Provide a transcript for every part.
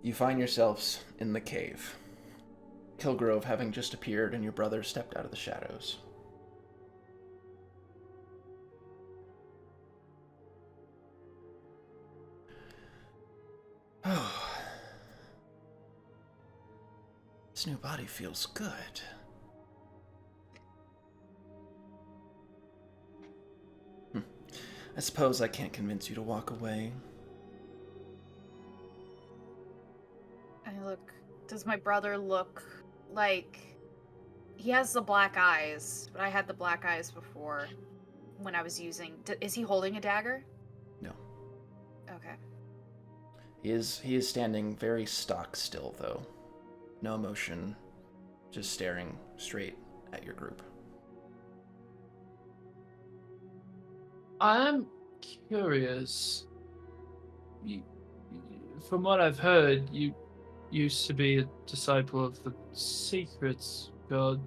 You find yourselves in the cave. Kilgrove having just appeared, and your brother stepped out of the shadows. Oh. This new body feels good. I suppose I can't convince you to walk away. Does my brother look like... He has the black eyes, but I had the black eyes before when I was using... Is he holding a dagger? No. Okay. He is standing very stock still, though. No emotion, just staring straight at your group. I'm curious. From what I've heard, you used to be a disciple of the Secrets God.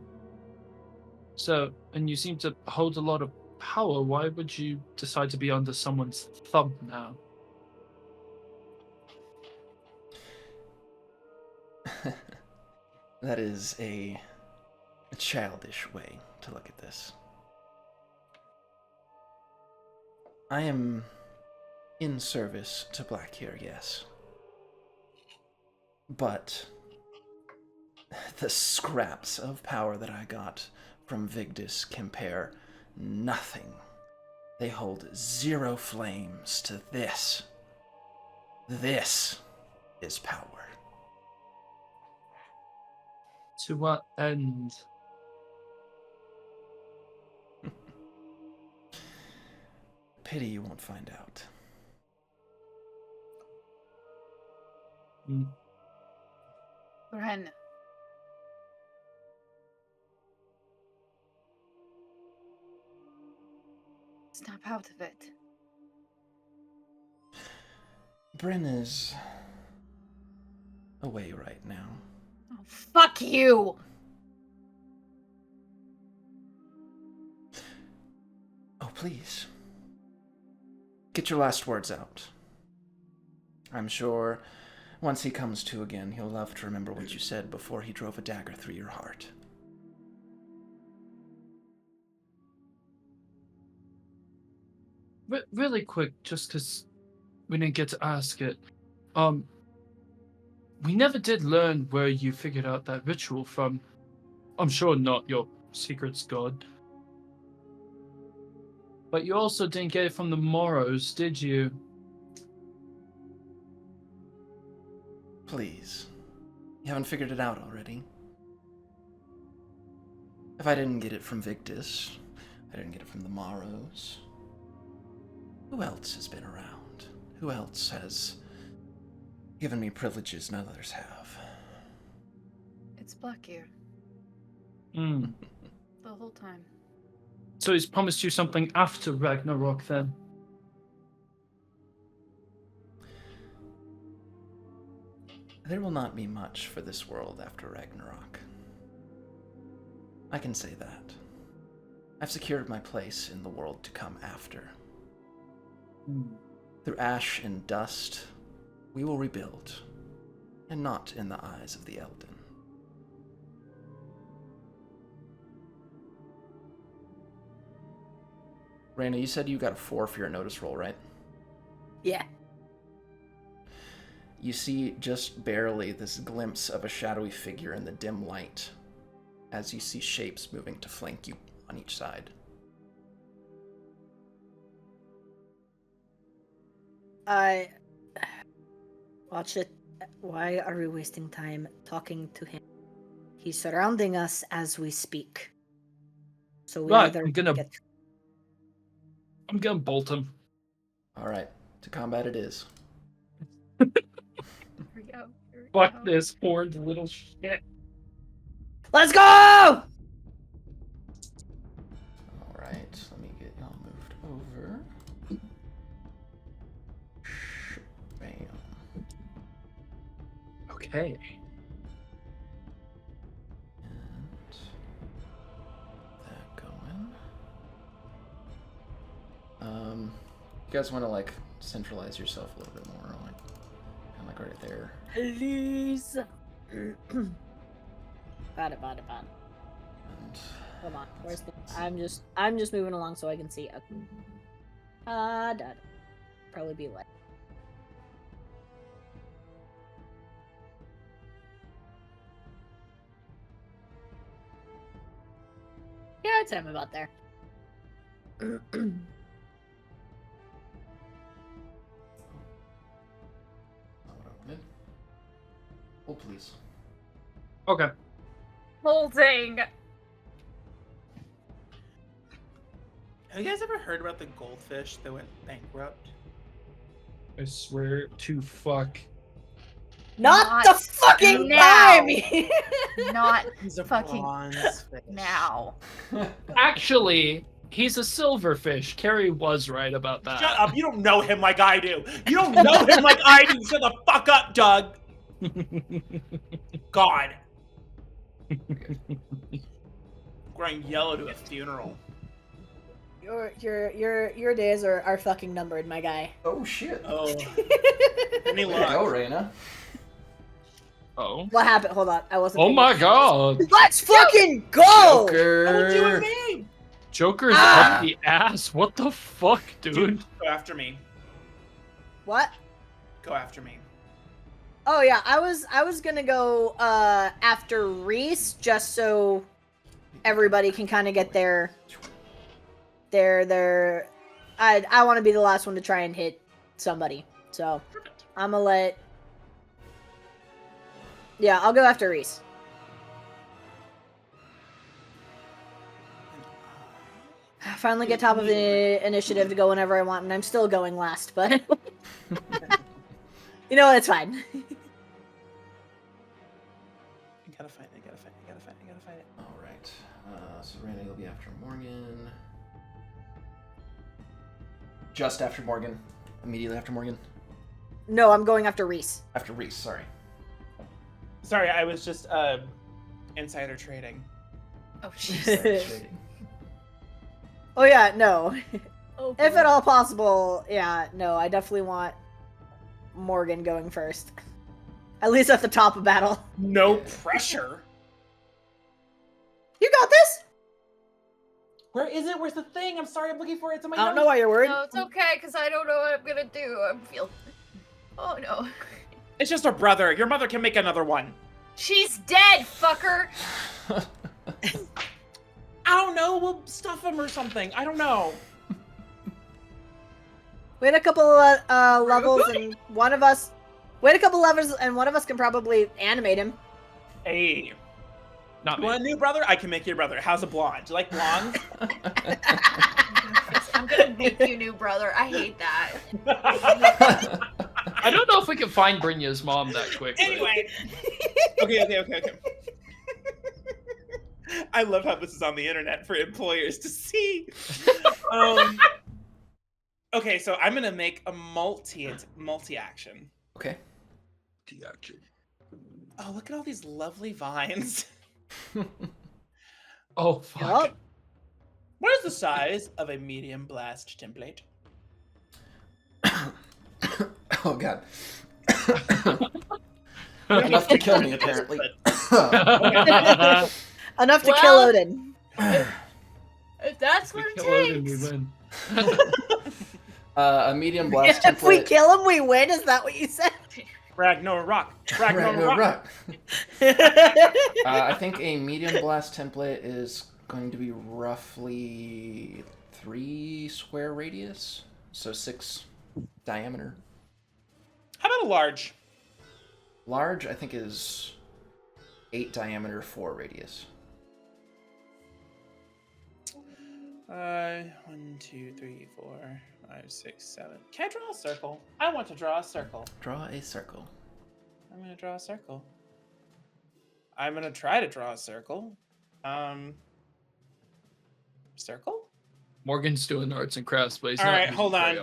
So, and you seem to hold a lot of power. Why would you decide to be under someone's thumb now? That is a childish way to look at this. I am in service to Blackhair, yes. But the scraps of power that I got from Vigdis compare nothing. They hold zero flames to this. This is power. To what end? Pity you won't find out. Ren. Snap out of it. Bryn is away right now. Oh, fuck you! Oh, please. Get your last words out. I'm sure once he comes to again, he'll love to remember what you said before he drove a dagger through your heart. Really quick, just because we didn't get to ask it. We never did learn where you figured out that ritual from. I'm sure not your Secrets God. But you also didn't get it from the Morrows, did you? Please. You haven't figured it out already? If I didn't get it from Victus, I didn't get it from the Morrows. Who else has been around? Who else has given me privileges none others have? It's Blackhair. The The whole time. So he's promised you something after Ragnarok, then? There will not be much for this world after Ragnarok. I can say that. I've secured my place in the world to come after. Through ash and dust, we will rebuild, and not in the eyes of the Elden. Raina, you said you got a 4 for your notice roll, right? Yeah. You see just barely this glimpse of a shadowy figure in the dim light as you see shapes moving to flank you on each side. I watch it. Why are we wasting time talking to him? He's surrounding us as we speak. So we Right, either I'm gonna bolt him. Alright, to combat it is. Here we go. Fuck this horned little shit. Let's go! Alright, let me get y'all moved over. Bam. Okay. And that going. You guys want to like centralize yourself a little bit more, like kind of like right there. Please. Bad it. And Come on. Where's the? I'm just moving along so I can see. Okay. That probably be like. Yeah, I'd say I'm about there. not what I wanted. Hold, please. Okay. Holding. Have you guys ever heard about the goldfish that went bankrupt? I swear to fuck. Not the fucking now. time! Not He's a Fucking bronze fish. now. Actually, he's a silverfish. Carrie was right about that. Shut up! You don't know him like I do. You don't know him like I do. Shut the fuck up, Doug. God. Growing yellow to a funeral. Your days are fucking numbered, my guy. Oh shit. Oh. Any Way to go, luck? Raina. Oh. What happened? Hold on, I wasn't. Oh paying my attention. god. Let's fucking go! Don't you and Joker. me. Joker's Ah! up the ass. What the fuck, dude? Go after me. What? Go after me. Oh yeah, I was gonna go after Reese just so everybody can kind of get their I want to be the last one to try and hit somebody. So I'm gonna let. Yeah, I'll go after Reese. I finally get top of the initiative to go whenever I want, and I'm still going last, but you know what? It's fine. I gotta fight it. All right. So Raina, you'll be after Morgan. Just after Morgan. Immediately after Morgan. No, I'm going after Reese. After Reese. Sorry. Sorry, I was just insider trading. Oh jeez. Oh yeah, no. Oh, If boy. at all possible, yeah, no, I definitely want Morgan going first. At least at the top of battle. No pressure. You got this! Where is it? Where's the thing? I'm sorry, I'm looking for it. It's on my I don't know nose. why you're worried. No, it's okay, because I don't know what I'm gonna do. I feel. Oh no. It's just her brother. Your mother can make another one. She's dead, fucker! I don't know. We'll stuff him or something. I don't know. Wait a couple levels and one of us. Wait a couple levels and one of us can probably animate him. Hey. Not You me. want a new brother? I can make you a brother. How's a blonde? Do you like blondes? I'm gonna make you new brother. I hate that. I don't know if we can find Brynja's mom that quickly. Anyway. Okay. I love how this is on the internet for employers to see. Okay, so I'm gonna make a multi-action. Okay. Oh, look at all these lovely vines. Oh fuck. Yup. What is the size of a medium blast template? Oh god. Enough to kill me, apparently. Enough to Well- kill Odin. If that's what We it kill Odin, we takes. win. A medium blast If we template. kill him, we win. Is that what you said? Ragnarok. Ragnarok. I think a medium blast template is going to be roughly 3 square radius, so 6 diameter. How about a large? Large, I think, is 8 diameter, 4 radius. 1, 2, 3, 4, 5, 6, 7. Can I draw a circle? I want to draw a circle. Draw a circle. I'm gonna draw a circle. I'm gonna try to draw a circle. Circle? Morgan's doing arts and crafts, but he's All not right, using hold on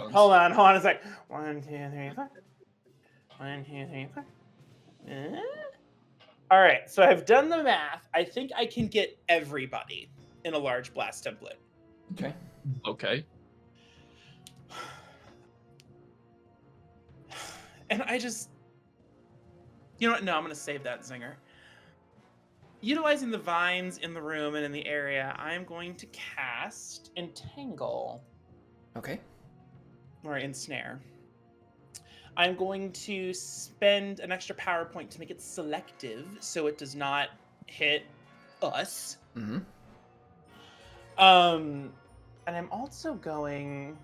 crayons. a sec. 1, 2, 3, 4. 1, 2, 3, 4. All right, so I've done the math. I think I can get everybody in a large blast template. Okay. Okay. And I just... You know what? No, I'm gonna save that zinger. Utilizing the vines in the room and in the area, I'm going to cast Entangle. Okay. Or Ensnare. I'm going to spend an extra power point to make it selective so it does not hit us. Mm-hmm. And I'm also going...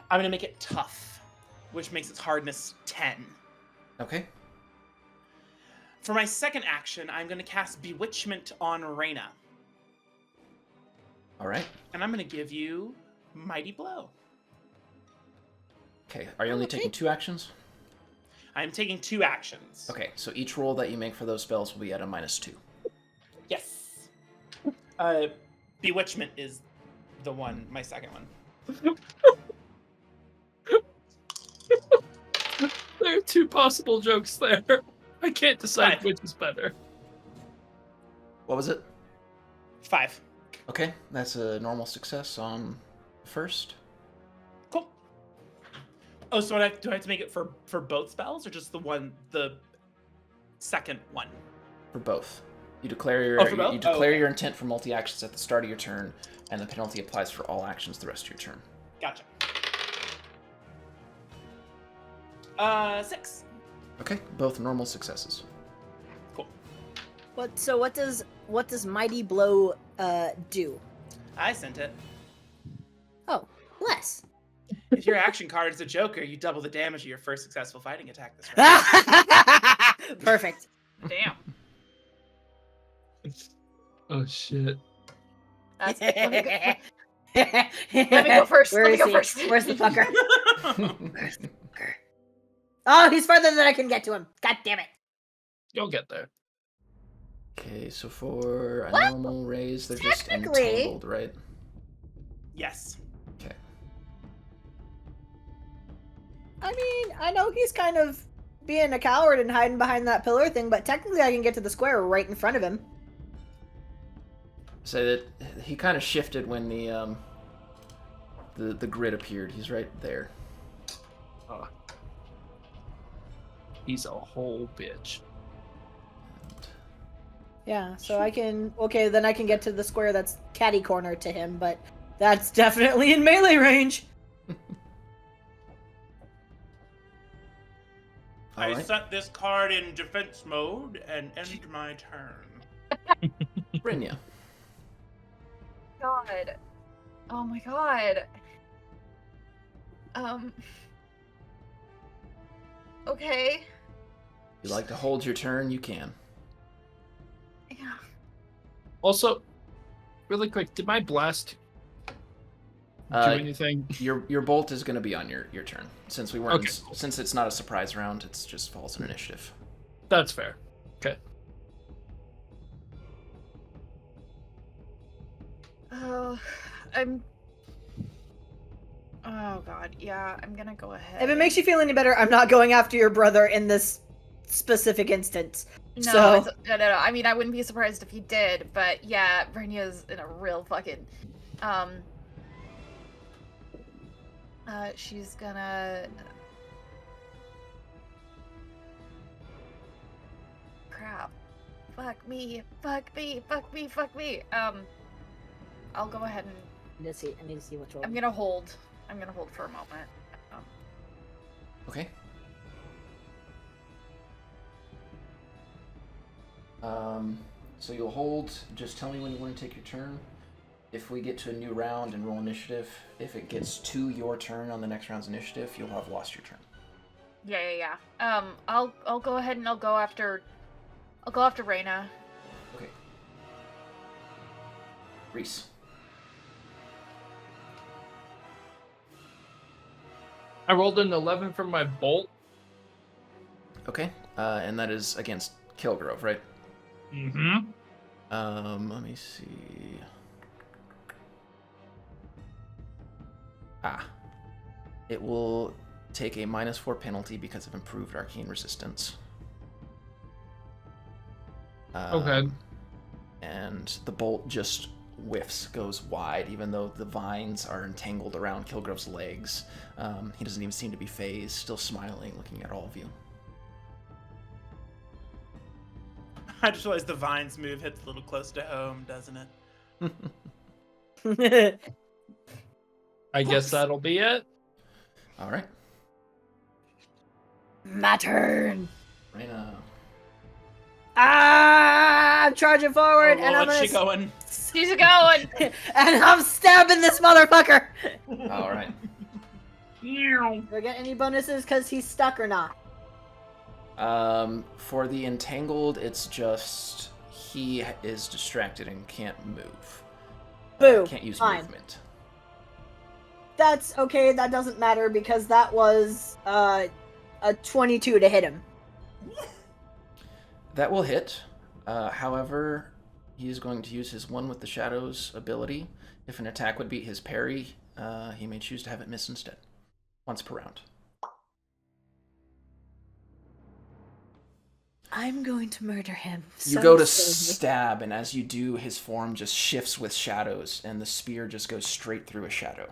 I'm going to make it tough, which makes its hardness 10. Okay. For my second action, I'm going to cast Bewitchment on Reyna. All right. And I'm going to give you Mighty Blow. Okay. Are you only taking 2 actions? I'm taking 2 actions. Okay, so each roll that you make for those spells will be at a -2. Yes. Bewitchment is the one, my second one. There are 2 possible jokes there. I can't decide 5. which is better. What was it? 5. Okay, that's a normal success on first. Cool. Oh, so do I have to make it for both spells, or just the second one? For both. You declare your for both? you declare okay. your intent for multi-actions at the start of your turn, and the penalty applies for all actions the rest of your turn. Gotcha. 6. Okay, both normal successes. Cool. What does Mighty Blow do? I sent it. Oh, less. If your action card is a Joker, you double the damage of your first successful fighting attack this round. Perfect. Damn. Oh shit. Let me go first. Where Let me is go he? first. Where's the fucker? Where's the fucker? Oh, he's further than I can get to him. God damn it. You'll get there. Okay, so for a What? normal raise, they're just Technically- entangled, right? Yes. Okay. I mean, I know he's kind of being a coward and hiding behind that pillar thing, but technically I can get to the square right in front of him. So that he kind of shifted when the grid appeared. He's right there. Oh. He's a whole bitch. Yeah, so I can... Okay, then I can get to the square that's catty corner to him, but that's definitely in melee range. All I right. set this card in defense mode and end my turn. Brynja. God. Oh my god. Okay. You like to hold your turn, you can. Yeah. Also, really quick, did my blast do anything? Your bolt is going to be on your turn. Since we weren't Okay. since it's not a surprise round, it's just falls in initiative. That's fair. Okay. Oh, oh god, yeah, I'm gonna go ahead. If it makes you feel any better, I'm not going after your brother in this specific instance. No, So- no. I mean, I wouldn't be surprised if he did, but yeah, Brynja's in a real fucking, she's gonna... Crap. Fuck me. I'll go ahead and... I need to see which one. I'm gonna hold for a moment. Okay. So you'll hold. Just tell me when you want to take your turn. If we get to a new round and roll initiative, if it gets to your turn on the next round's initiative, you'll have lost your turn. Yeah. I'll go ahead and I'll go after Reyna. Okay. Reese. I rolled an 11 for my bolt. Okay. And that is against Kilgrove, right? Mm-hmm. Let me see. It will take a -4 penalty because of improved arcane resistance. Okay. And the bolt just whiffs, goes wide, even though the vines are entangled around Kilgrove's legs. He doesn't even seem to be phased, still smiling, looking at all of you. I just realized the vines move hits a little close to home, doesn't it? I guess that'll be it. All right. My turn. Reyna. I'm charging forward, Oh, and I'm what's gonna she going? She's going. and I'm stabbing this motherfucker. All right. Do I get any bonuses because he's stuck or not? For the entangled, it's just he is distracted and can't move. Boo. Can't use Fine. movement. That's okay. That doesn't matter because that was a 22 to hit him. That will hit. However, he is going to use his One with the Shadows ability. If an attack would beat his parry, he may choose to have it miss instead. Once per round. I'm going to murder him. You go to stab, and as you do, his form just shifts with shadows, and the spear just goes straight through a shadow.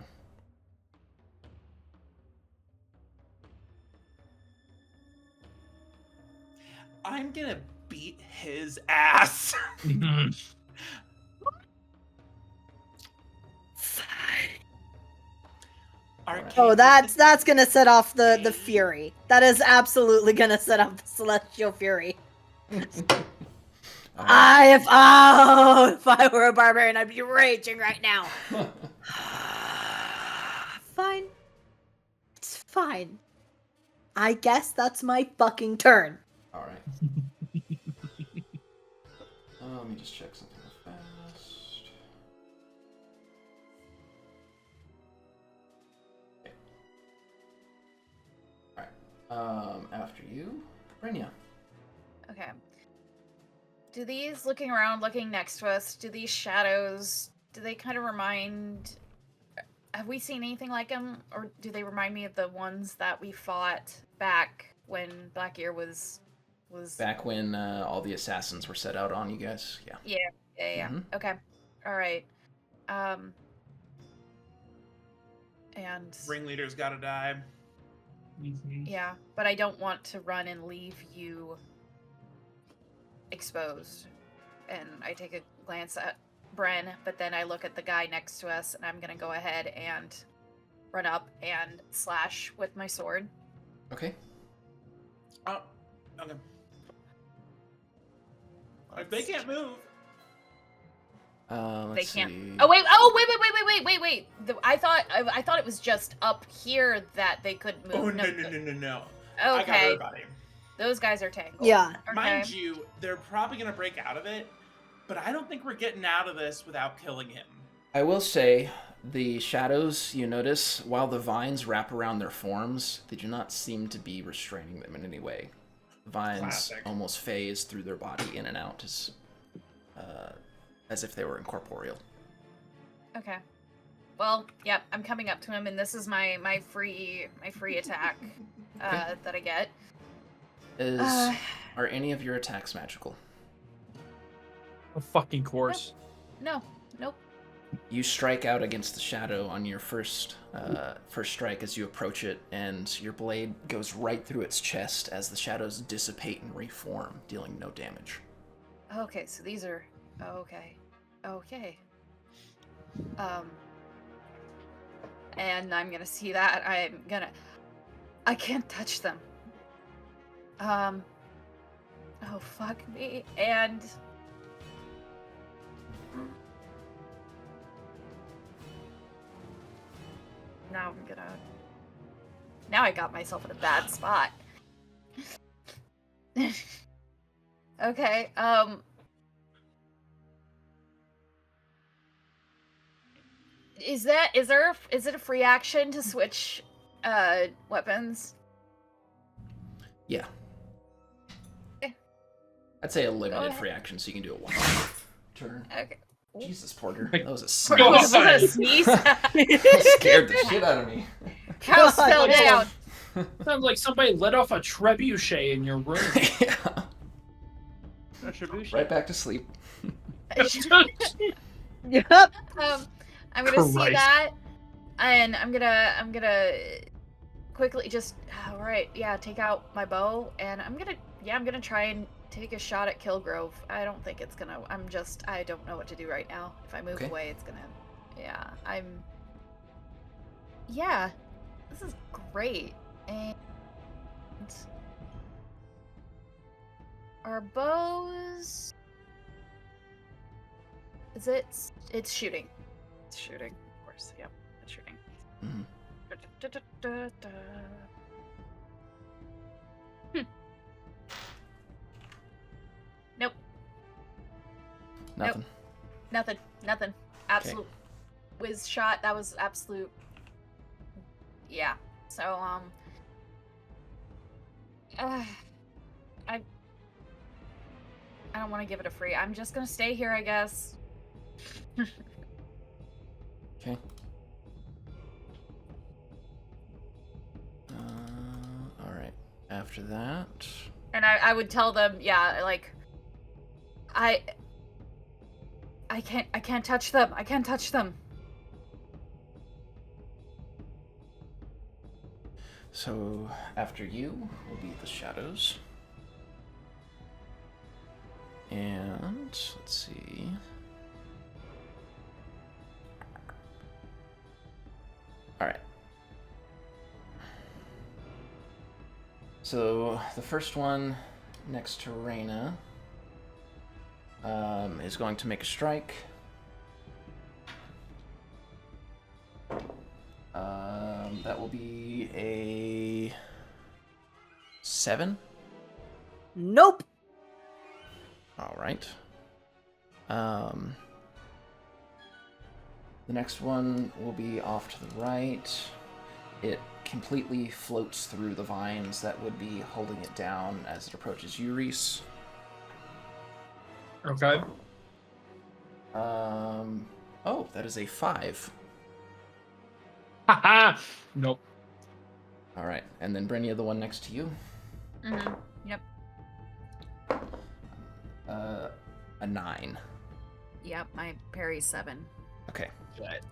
I'm gonna beat his ass. Oh, that's gonna set off the fury. That is absolutely gonna set off the celestial fury. If I were a barbarian, I'd be raging right now. Fine. It's fine. I guess that's my fucking turn. All right. Let me just check something real fast. Okay. All right. After you, Brenya. Okay. Do these, looking around, looking next to us, do these shadows, do they kind of remind... Have we seen anything like them? Or do they remind me of the ones that we fought back when Blackyear was... Back when all the assassins were set out on you guys? Yeah. Yeah. Mm-hmm. Okay. Alright. And... Ringleader's gotta die. Yeah, but I don't want to run and leave you exposed. And I take a glance at Bren, but then I look at the guy next to us, and I'm gonna go ahead and run up and slash with my sword. Okay. Oh, okay. If they can't move. Let's They can't. see. Oh wait! Wait! I thought it was just up here that they could move. Oh no! I got Okay, everybody. those guys are tangled. Yeah. Okay. Mind you, they're probably gonna break out of it, but I don't think we're getting out of this without killing him. I will say, the shadows, you notice, while the vines wrap around their forms, they do not seem to be restraining them in any way. Vines Classic. almost phase through their body in and out as if they were incorporeal. Okay. Well, yep. I'm coming up to him, and this is my free attack that I get. Are any of your attacks magical? Of fucking course. No. Nope. You strike out against the shadow on your first strike as you approach it, and your blade goes right through its chest as the shadows dissipate and reform, dealing no damage. Okay, so these are okay. And I'm gonna see that. I can't touch them. Oh fuck me. And now I got myself in a bad spot. Okay, is it a free action to switch weapons? Yeah. Okay. I'd say a limited ahead. free action, so you can do it one turn. Okay. Jesus, Porter. Like, That was a Was sneeze. that a sneeze? Scared the shit out of me. House fell down. Sounds like somebody let off a trebuchet in your room. Yeah. Right back to sleep. Yep. I'm gonna see Christ. that, and I'm gonna quickly just take out my bow, and I'm gonna try and take a shot at Kilgrove. I don't think it's gonna. I don't know what to do right now. If I move Okay. away, it's gonna. Yeah, this is great. And our bows. Is it? It's shooting. It's shooting, of course. Yep, it's shooting. Mhm. Nope. Nothing. Nothing. Absolute whiz shot. That was absolute. Yeah. So I don't want to give it a free. I'm just gonna stay here, I guess. Okay. All right. After that, And I would tell them, like I can't touch them. I can't touch them. so after you will be the shadows. And let's see. All right. So the first one next to Reyna is going to make a strike. That will be a 7. Nope. All right. The next one will be off to the right. It completely floats through the vines that would be holding it down as it approaches you, Reese. Okay. Oh, that is a 5. Haha. Nope. All right, and then Brynja, the one next to you. Mm-hmm. Yep. A 9. Yep. My parry's 7. Okay. Right.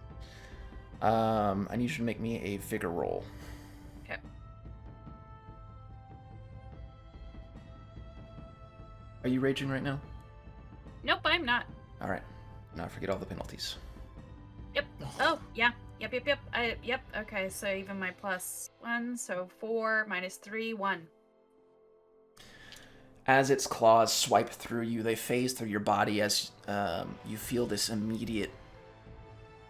I need you to make me a vigor roll. Okay. Are you raging right now? Nope, I'm not. All right. Now forget all the penalties. Yep. Oh, yeah. Yep. Yep. Okay, so even my +1, so 4 - 3, 1. As its claws swipe through you, they phase through your body as you feel this immediate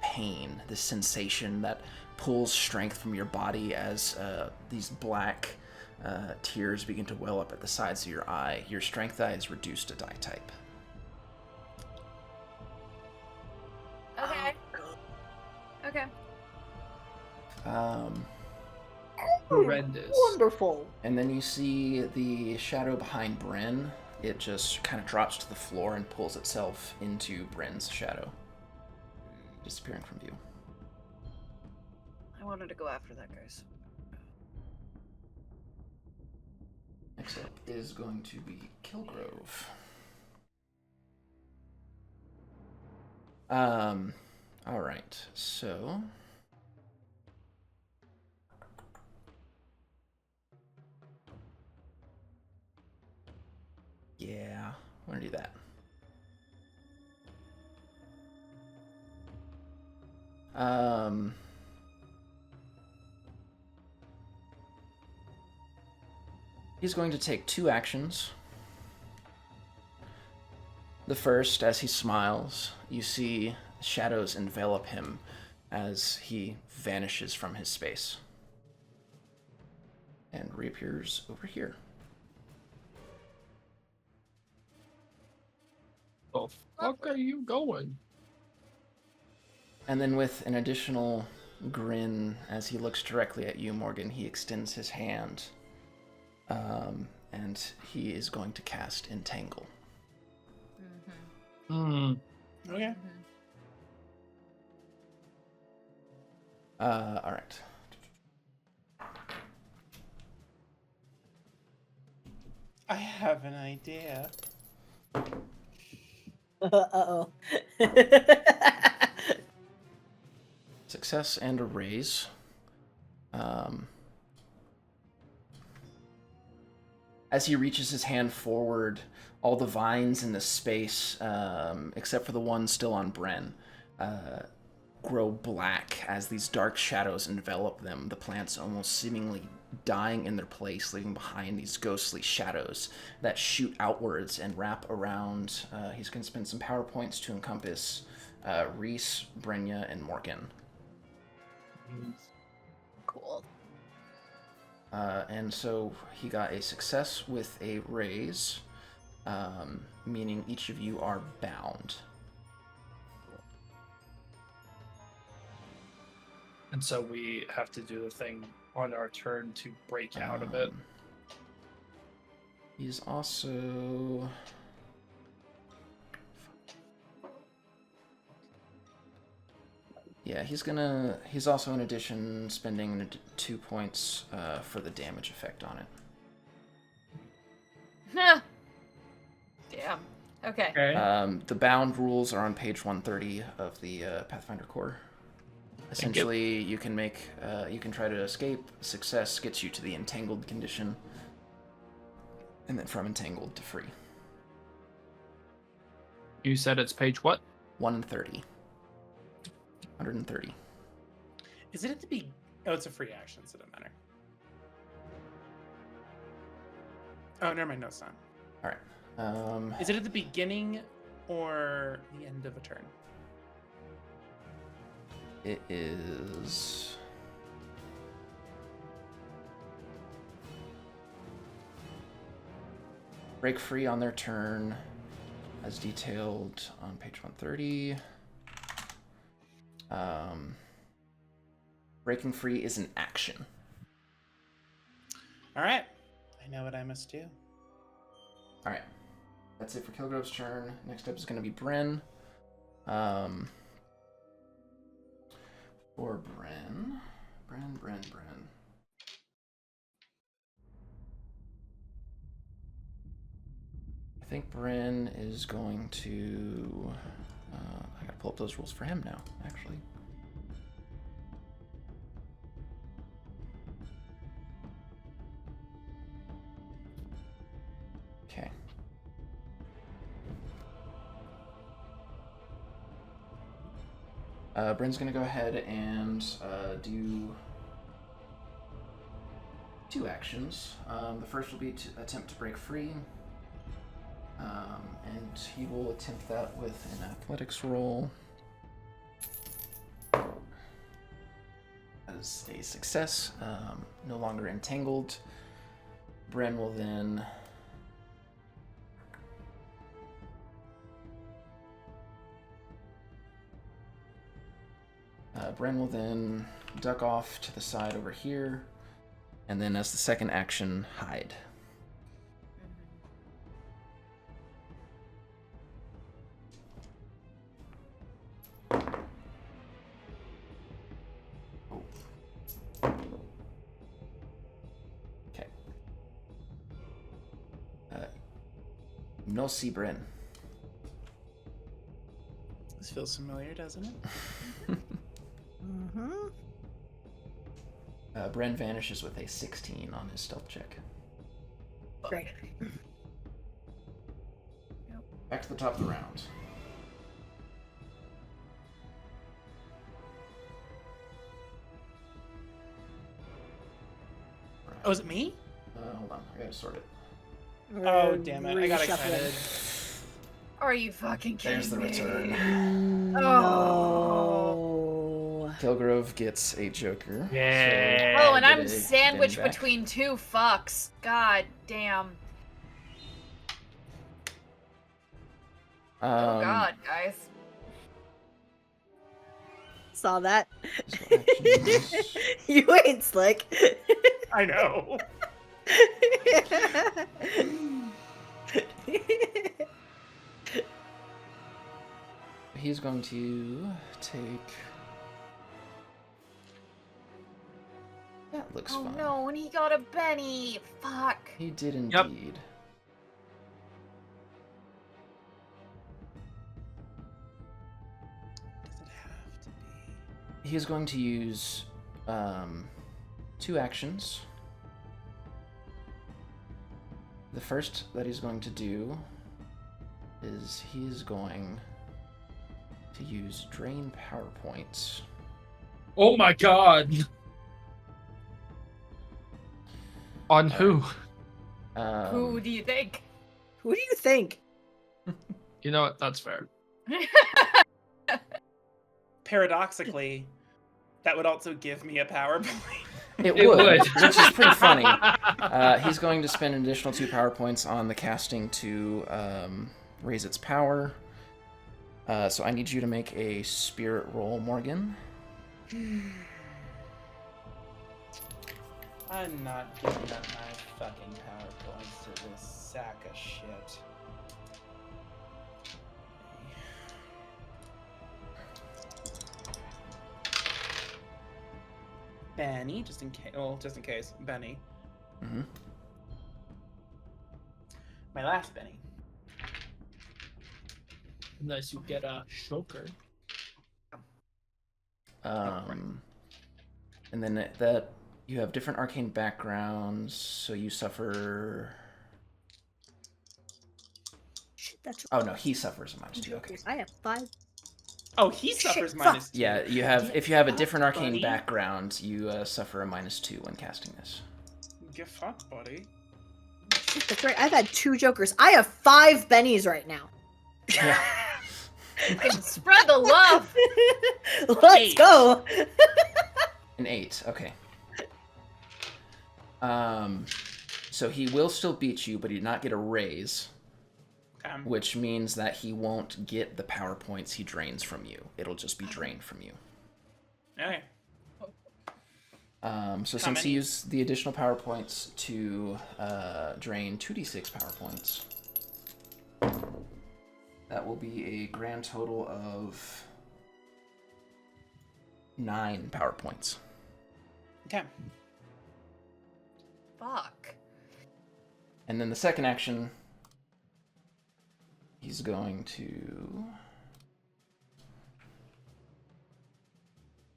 pain, this sensation that pulls strength from your body as these black tears begin to well up at the sides of your eye. Your strength die is reduced to die type. Okay. Okay. Horrendous. Wonderful. And then you see the shadow behind Bryn. It just kind of drops to the floor and pulls itself into Bryn's shadow, disappearing from view. I wanted to go after that, guys. Next up is going to be Kilgrove. All right, so yeah, we're gonna do that. He's going to take 2 actions. The first, as he smiles, you see shadows envelop him as he vanishes from his space and reappears over here. The fuck are you going? And then with an additional grin as he looks directly at you, Morgan, he extends his hand, and he is going to cast Entangle. Hmm. Okay. All right. I have an idea. Uh-oh. Success and a raise. As he reaches his hand forward, all the vines in the space, except for the one still on Bren, grow black as these dark shadows envelop them, the plants almost seemingly dying in their place, leaving behind these ghostly shadows that shoot outwards and wrap around. He's going to spend some power points to encompass Reese, Brenya, and Morgan. Cool. And so he got a success with a raise, meaning each of you are bound. And so we have to do the thing on our turn to break out of it. He's also... Yeah, he's also in addition spending 2 points for the damage effect on it. Damn. Okay. The bound rules are on page 130 of the Pathfinder core. Essentially, you can try to escape. Success gets you to the entangled condition, and then from entangled to free. You said it's page what? 130. 130. Is it at the beginning? Oh, it's a free action, so it doesn't matter. Oh, never mind. No, it's not. All right. Is it at the beginning or the end of a turn? It is... Break free on their turn, as detailed on page 130. Breaking free is an action. All right. I know what I must do. All right. That's it for Kilgrove's turn. Next up is going to be Bren. For Bren. Bren. I think Bren is going to... I gotta pull up those rules for him now, actually. Okay. Bren's gonna go ahead and do 2 actions. The first will be to attempt to break free. And he will attempt that with an athletics roll. As a success, no longer entangled. Bren will then duck off to the side over here, and then as the second action, hide. Okay. No see Bren. This feels familiar, doesn't it? Mm-hmm. Bren vanishes with a 16 on his stealth check. Great. Back to the top of the round. Oh, is it me? Hold on, I gotta sort it. Oh, damn it. I got Reshuffling. excited. Are you fucking kidding There's the me? return. No. Kilgrove gets a Joker. Yeah. so Oh, and I I'm get a sandwiched bin back. between 2 fucks. God damn. Oh god, guys. Saw that. So actions. You ain't slick. I know. He's going to take... That looks Oh fun. no, and he got a Benny. Fuck. He did indeed. Yep. Does it have to be? he is going to use 2 actions. The first that he's going to do is he is going to use drain power points. Oh my god! On who? Who do you think? Who do you think? You know what? That's fair. Paradoxically, that would also give me a power point. It It would, would. which is pretty funny. He's going to spend an additional 2 power points on the casting to raise its power. So I need you to make a spirit roll, Morgan. I'm not giving up my fucking power points to this sack of shit. Benny, just in case. Well, just in case, Benny. Mm-hmm. My last Benny. Unless you get a choker. And then that you have different arcane backgrounds, so you suffer. Shit, that's Oh no, he suffers a -2. Okay. I have 5. Oh, he suffers -2. Yeah, you have. If you have a different fucked, arcane buddy. background, you suffer a -2 when casting this. Get fucked, buddy. Shit, that's right. I've had 2 jokers. I have 5 bennies right now. Yeah. Spread the love. Let's 8. go. An 8. Okay. So he will still beat you, but he did not get a raise, which means that he won't get the power points he drains from you. It'll just be drained from you. Okay. So since he used the additional power points to drain 2d6 power points, that will be a grand total of 9 power points. Okay. Fuck. And then the second action, he's going to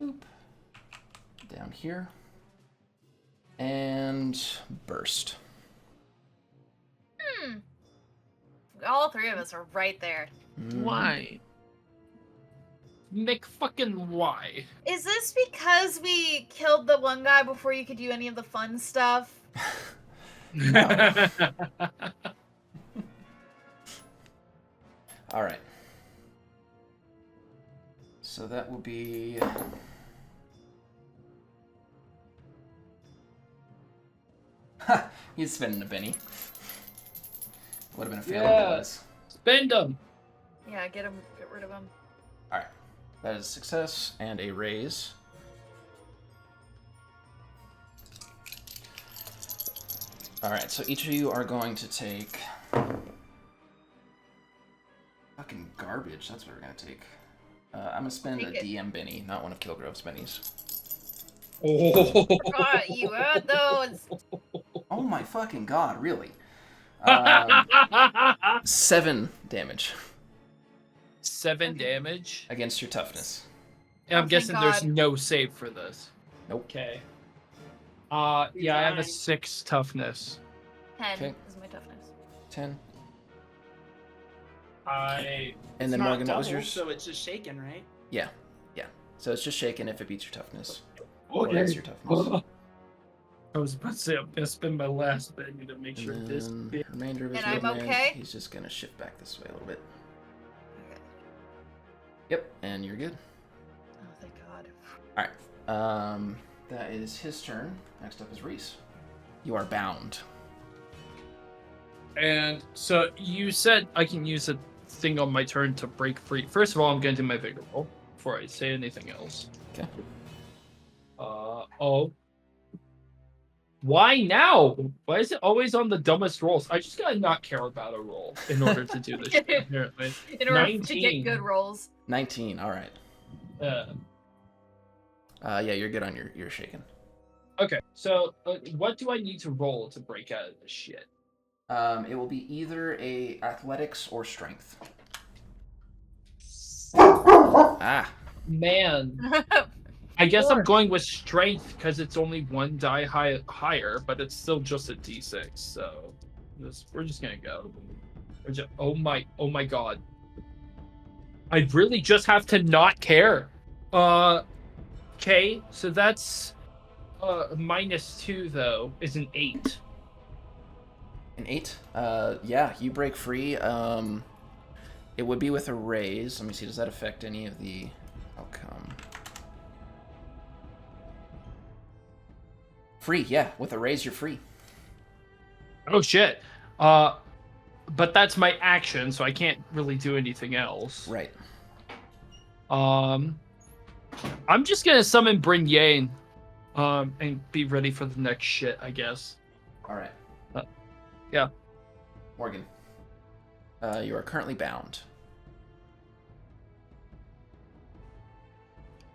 boop down here and burst. All 3 of us are right there. Why? Nick fucking why? Is this because we killed the one guy before you could do any of the fun stuff? All right. So that will be he's spending a Benny. Would have been a fail otherwise. Spend them. Yeah, get rid of him. All right. That is a success and a raise. All right, so each of you are going to take fucking garbage. That's what we're gonna take. I'm gonna spend a DM Benny, not one of Kilgrove's bennies. Oh. Forgot you had those. Oh my fucking god, really? 7 damage 7 damage. against your toughness. And I'm Oh, thank guessing there's God. no save for this. Nope. Okay. Yeah, I have a 6 toughness. 10 Okay. is my toughness. 10. I And then Morgan, what was double, yours? So it's just shaken, right? Yeah. So it's just shaken if it beats your toughness. Or Okay. against your toughness. I was about to say I'm gonna spend my last penny to make sure And this. then remainder of his And I'm movement, okay? he's just gonna shift back this way a little bit. Okay. Yep, and you're good. Oh, thank God. Alright. That is his turn. Next up is Reese. You are bound. And so you said I can use a thing on my turn to break free. First of all, I'm going to do my vigor roll before I say anything else. Okay. Oh. Why now? Why is it always on the dumbest rolls? I just gotta not care about a roll in order to do this shit, apparently. In order to 19. get good rolls. 19, alright. Yeah, you're good on your shaken. Okay, so what do I need to roll to break out of this shit? It will be either a athletics or strength. Ah. Man. I guess Four. I'm going with strength because it's only one die higher, but it's still just a d6. So we're just gonna go. Oh my god! I really just have to not care. Okay, so that's -2 though is an 8. An 8? Yeah, you break free. It would be with a raise. Let me see, does that affect any of the outcome? Free, yeah. With a raise, you're free. Oh shit. But that's my action, so I can't really do anything else. Right. I'm just gonna summon Bryn Yane, and be ready for the next shit, I guess. All right. Yeah. Morgan, you are currently bound.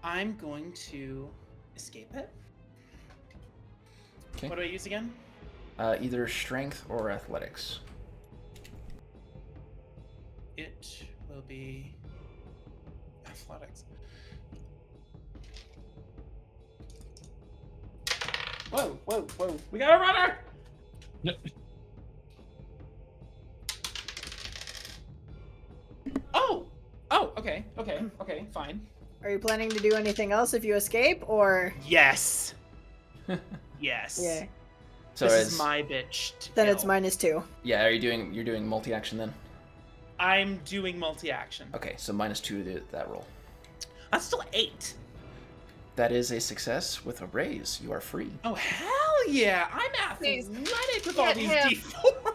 I'm going to escape it. Okay. What do I use again? Either strength or athletics. It will be athletics. Whoa, whoa, whoa. We got a runner! No. Oh, okay, fine. Are you planning to do anything else if you escape, or? Yes. Yes. Yeah. So this is my bitch. To Then it's kill. -2. Yeah, you're doing multi-action then? I'm doing multi-action. Okay, so -2 to that roll. That's still 8. That is a success with a raise. You are free. Oh, hell yeah! I'm Please, athletic with all get these him. D4.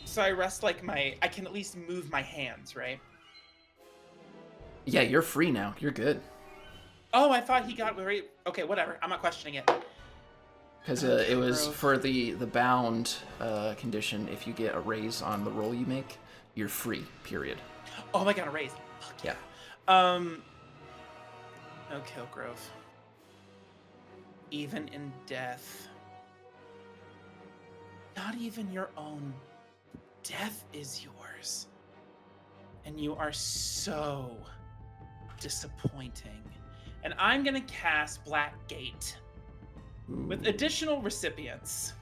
So I rest like I can at least move my hands, right? Yeah, you're free now. You're good. Oh, I thought he got right. Okay, whatever. I'm not questioning it. Because Okay, it was bro. for the bound condition. If you get a raise on the roll you make, you're free. Period. Oh, I got a raise. Fuck Yeah. No, Killgrove. Even in death, not even your own death is yours. And you are so disappointing. And I'm gonna cast Blackgate with additional recipients.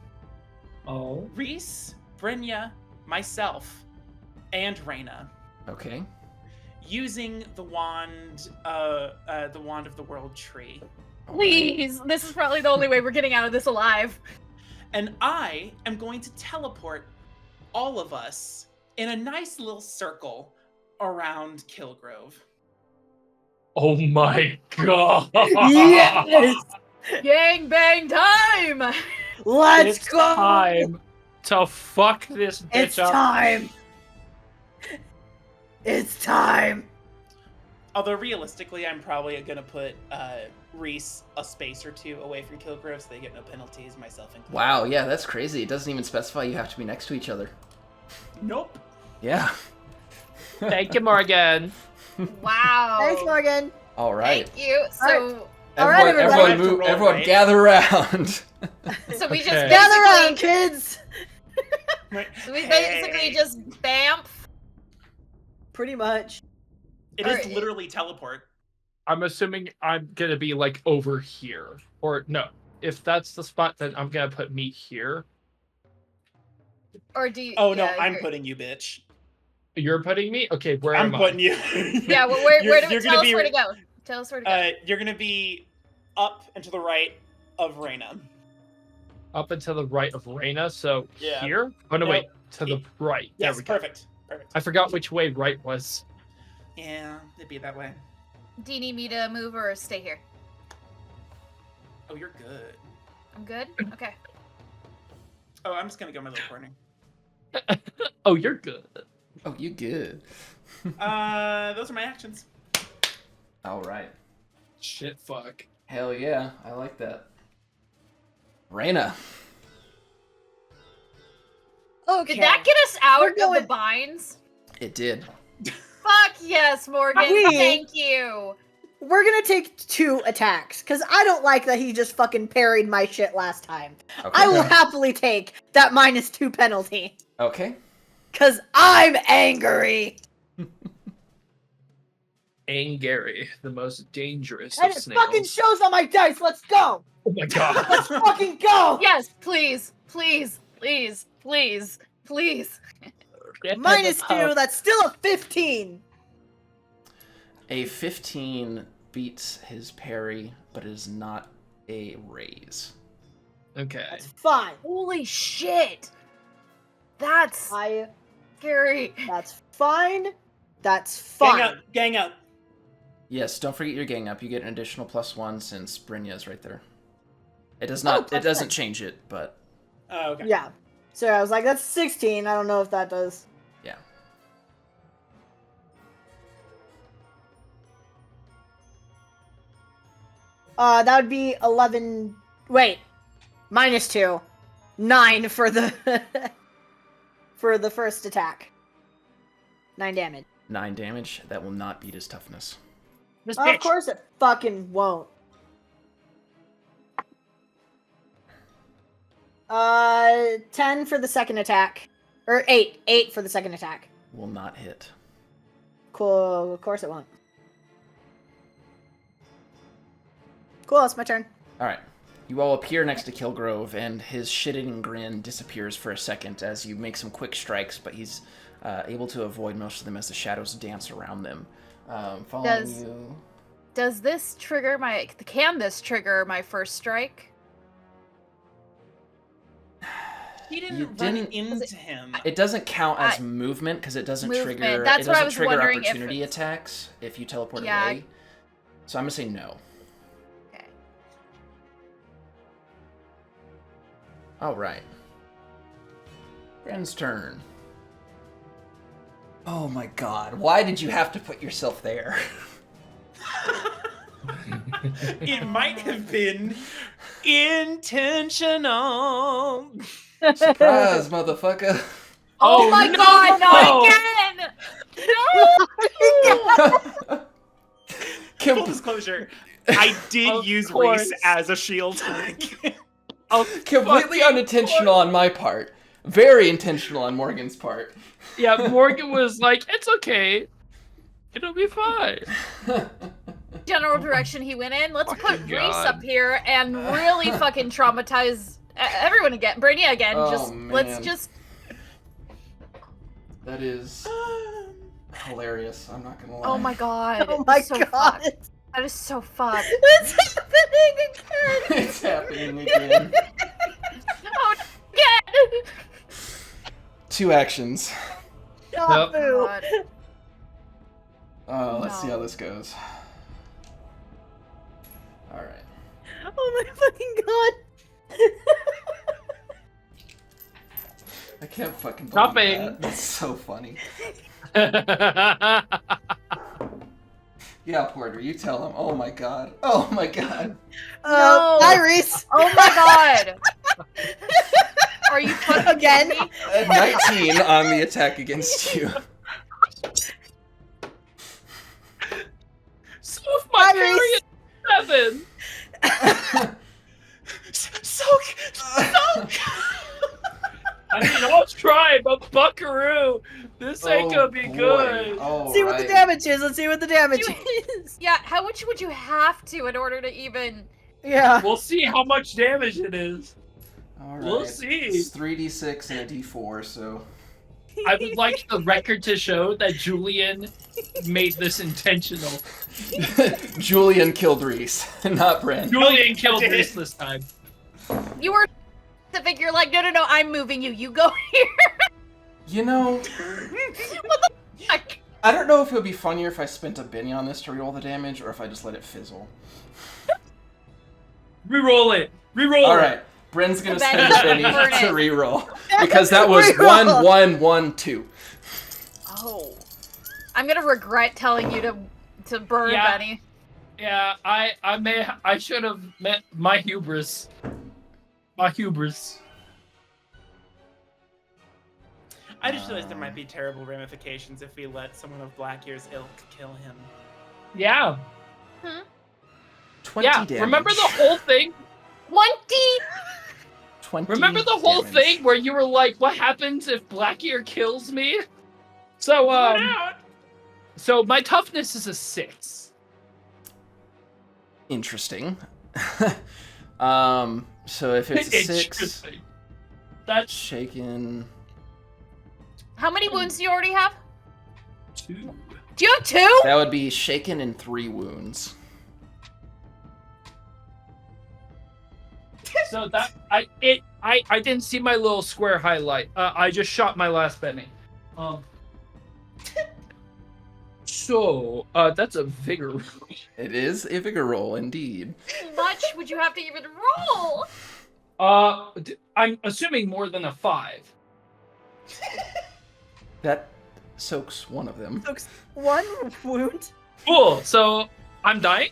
Oh. Reese, Brynja, myself, and Reyna. Okay. Using the wand of the world tree. Please, this is probably the only way we're getting out of this alive. And I am going to teleport all of us in a nice little circle around Killgrove. Oh my god. Yes! Gang bang time! Let's It's go! time to fuck this bitch It's up. time! It's time! Although realistically, I'm probably gonna put Reese a space or two away from Killgrove so they get no penalties, myself included. Wow, yeah, that's crazy. It doesn't even specify you have to be next to each other. Nope. Yeah. Thank you, Morgan. Wow. Thanks, Morgan! All right. Thank you. So, Alright, everybody. I have to roll, everyone right? gather around. so we just Okay. Gather around, basically, kids! so we basically just bamf. Pretty much. It is Alright. literally teleport. I'm assuming I'm gonna be like over here. Or no. If that's the spot, then I'm gonna put me here. Or do you? Oh no, yeah, I'm you're- putting you, bitch. You're putting me? Okay, where I'm am I? putting you. Yeah, well, where do we you're tell gonna us be, where to go? Tell us where to go. You're gonna be up and to the right of Reyna. Up and to the right of Reyna, so Yeah. here? Oh no, Nope. wait, to the right. Yes, there we go. perfect. Perfect. I forgot which way right was. Yeah, it'd be that way. Do you need me to move or stay here? Oh, you're good. I'm good? Okay. Oh, I'm just gonna go in my little corner. Oh, you're good. Oh, you good. Those are my actions. All right. Shit, fuck. Hell yeah, I like that. Reyna. Okay. Did that get us out We're of going- the binds? It did. Fuck yes, Morgan. We- Thank you. We're gonna take 2 attacks, because I don't like that he just fucking parried my shit last time. Okay. I will happily take that -2 penalty, Okay. because I'm angry. Angary, the most dangerous And of it snails. fucking shows on my dice. Let's go. Oh my god. Let's fucking go. Yes, please, please, please, please, please. -2. That's still a 15. A 15 beats his parry, but it is not a raise. Okay. That's fine. Holy shit. That's scary. That's fine. That's fine. Gang up. Yes, don't forget your gang up. You get an additional +1 since Brynja's right there. It does not. It doesn't change it, but Oh, okay. Yeah. So I was like, that's 16. I don't know if that does. yeah. That would be 11. Wait, -2, 9 for the for the first attack. 9 damage. 9 damage. That will not beat his toughness. This Of bitch. course it fucking won't. 10 for the second attack, or 8 for the second attack. Will not hit. Cool. Of course it won't. Cool. It's my turn. All right. You all appear next to Kilgrove, and his shit-eating grin disappears for a second as you make some quick strikes, but he's able to avoid most of them as the shadows dance around them. Following you. Does this trigger my? Can this trigger my first strike? He didn't You run didn't- into him. It doesn't count as movement because it doesn't Movement. trigger. That's it what I doesn't was trigger wondering if opportunity it's- attacks if you teleport Yeah. away. So I'm gonna say no. Okay. All right. Bren's turn. Oh my god! Why did you have to put yourself there? It might have been intentional. Surprise, motherfucker! Oh my god! Not again! No! Full disclosure, I did Of use course. Reese as a shield. Completely unintentional on my part. Very intentional on Morgan's part. Yeah, Morgan was like, "It's okay, it'll be fine." General direction he went in. Let's put Fucking Reese God. up here and really fucking traumatize everyone again. Brania again. Oh, Just man. let's just. That is hilarious. I'm not gonna lie. Oh my god. Oh my so god. Fucked. That is so fucked. It's happening again. It's happening again. Oh, again! 2 actions. Stop, Yep. boo. God. Let's see No. how this goes. All right. Oh my fucking god. I can't fucking believe Stopping. that. That's so funny. Yeah, Yeah, Porter, you tell him. Oh my god. Oh my god. No. Iris. Oh my god! Are you fucking Again? kidding me? 19 on the attack against you. so if my Iris. parry is 7. Soak! I mean, I'll try, but Buckaroo, this ain't gonna be boy. good. All See what the right. damage is. Let's see what the damage You- is. Yeah, how much would you have to in order to even? Yeah. We'll see how much damage it is. All right. We'll see. It's 3d6 and a d4, so. I would like the record to show that Julian made this intentional. Julian killed Reese, not Bren. Julian killed did. Reese this time. You were specific. You're like, no, I'm moving you. You go here. You know, Fuck. I don't know if it would be funnier if I spent a Benny on this to reroll the damage, or if I just let it fizzle. Reroll it. Reroll All it. right, Bren's gonna The spend Benny. a Benny Burn to it. reroll because that was Reroll. 1, 1, 1, 2. Oh, I'm gonna regret telling you to burn Yeah. Benny. Yeah, I should have met my hubris. My hubris. I just realized there might be terrible ramifications if we let someone of Blackyear's ilk kill him. Yeah. 20 Yeah. damage. Remember the whole thing? 20. 20 Remember the whole damage. thing where you were like, what happens if Blackear kills me? So, Out. So my toughness is a 6. Interesting. So if it's a 6, Interesting. That's shaken. How many wounds do you already have? 2. Do you have 2? That would be shaken in 3 wounds. So that I didn't see my little square highlight. I just shot my last Benny. So that's a vigor. It is a vigor roll, indeed. How much would you have to even roll? I'm assuming more than a 5. That soaks one of them. One wound. Cool. So I'm dying.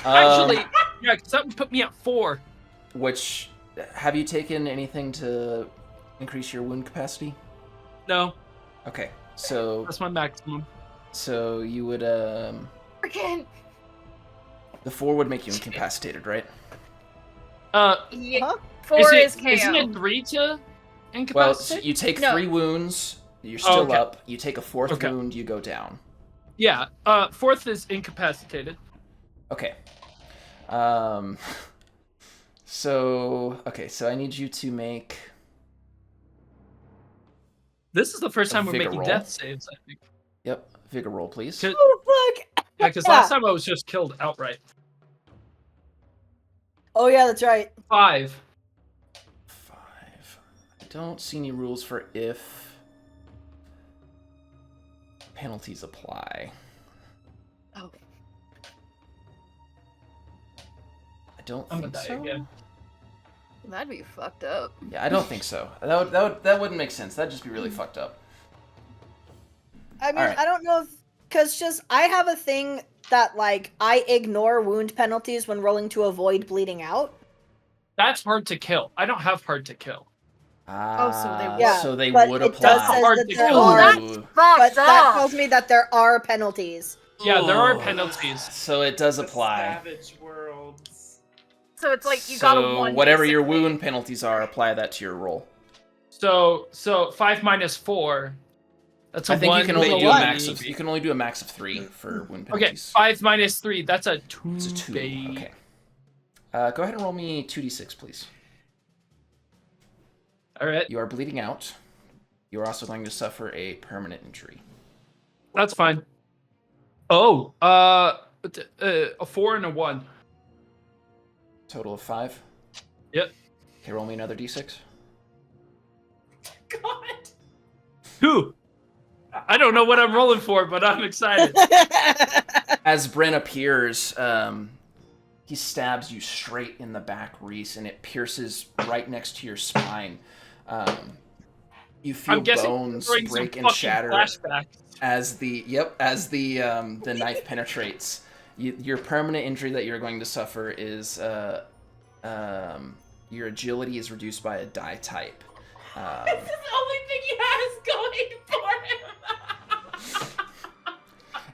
Actually, yeah, because that would put me at 4. Which, have you taken anything to increase your wound capacity? No, Okay, so that's my maximum. you would Freaking. the 4 would make you incapacitated, right? Yeah. Huh? 4 is KO. Isn't it 3 to Well, incapacitate? you take No. 3 wounds. You're still okay. up. You take a 4th Okay. wound. You go down. Yeah. 4th is incapacitated. Okay. So I need you to make. This is the first A time we're vigor making roll. death saves, I think. Yep, vigor roll, please. Cause- Oh fuck! Yeah, because last time I was just killed outright. Oh yeah, that's right. 5. 5. I don't see any rules for if penalties apply. Oh. I don't I'm gonna think die so. again. That'd be fucked up. Yeah, I don't think so. That wouldn't make sense. That'd just be really fucked up. I mean, Alright. I don't know if because just I have a thing that like I ignore wound penalties when rolling to avoid bleeding out. That's hard to kill. I don't have hard to kill. so they would. Yeah, So they but would it apply. does says Hard that to there kill. Oh, are, that's Ooh. but fucked that up. tells me that there are penalties. Yeah, there are Ooh. penalties. So it does The apply. Savage Worlds. So it's like you got a 1. whatever your basically. wound penalties are, apply that to your roll. So 5 minus 4. That's a I think 1. you can only maybe. do a What? max of 3 for wound Okay, penalties. 5 minus 3. That's a 2. It's a 2. babe. Okay. Go ahead and roll me 2d6, please. All right, You are bleeding out. You are also going to suffer a permanent injury. that's fine. Oh, a 4 and a 1. Total of 5. Yep. Okay, roll me another d6. God. 2. I don't know what I'm rolling for, but I'm excited. As Bryn appears, he stabs you straight in the back, Reese, and it pierces right next to your spine. You feel I'm guessing bones throwing some break and fucking shatter flashbacks. as the knife penetrates. Your permanent injury that you're going to suffer is your agility is reduced by a die type. This is the only thing he has going for him.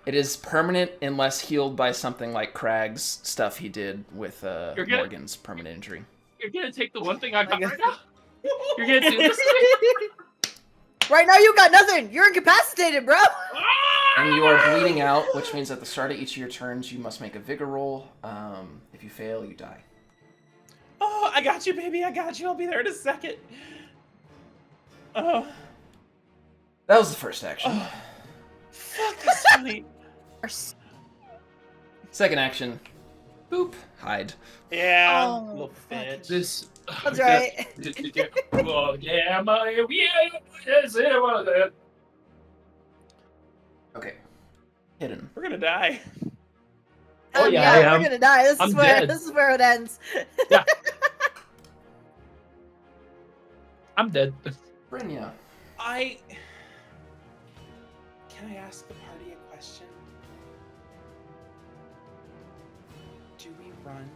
It is permanent unless healed by something like Crag's stuff he did with You're good. Morgan's permanent injury. You're gonna take the one thing I got guess- right now? You're gonna do this to me? Right now you got nothing. You're incapacitated, bro. And you are bleeding out, which means at the start of each of your turns, you must make a vigor roll. If you fail, you die. Oh, I got you, baby. I got you. I'll be there in a second. Oh, That was the first action. oh. Fuck this funny. Second action. Boop. Hide. Yeah, Oh, little fuck. bitch. This. That's right. Oh, yeah, yes, it was it. Okay. Hidden. We're gonna die. Oh, yeah, I am. we're gonna die. I'm dead. This is where it ends. I'm dead. Brynja. Can I ask the party a question? Do we run?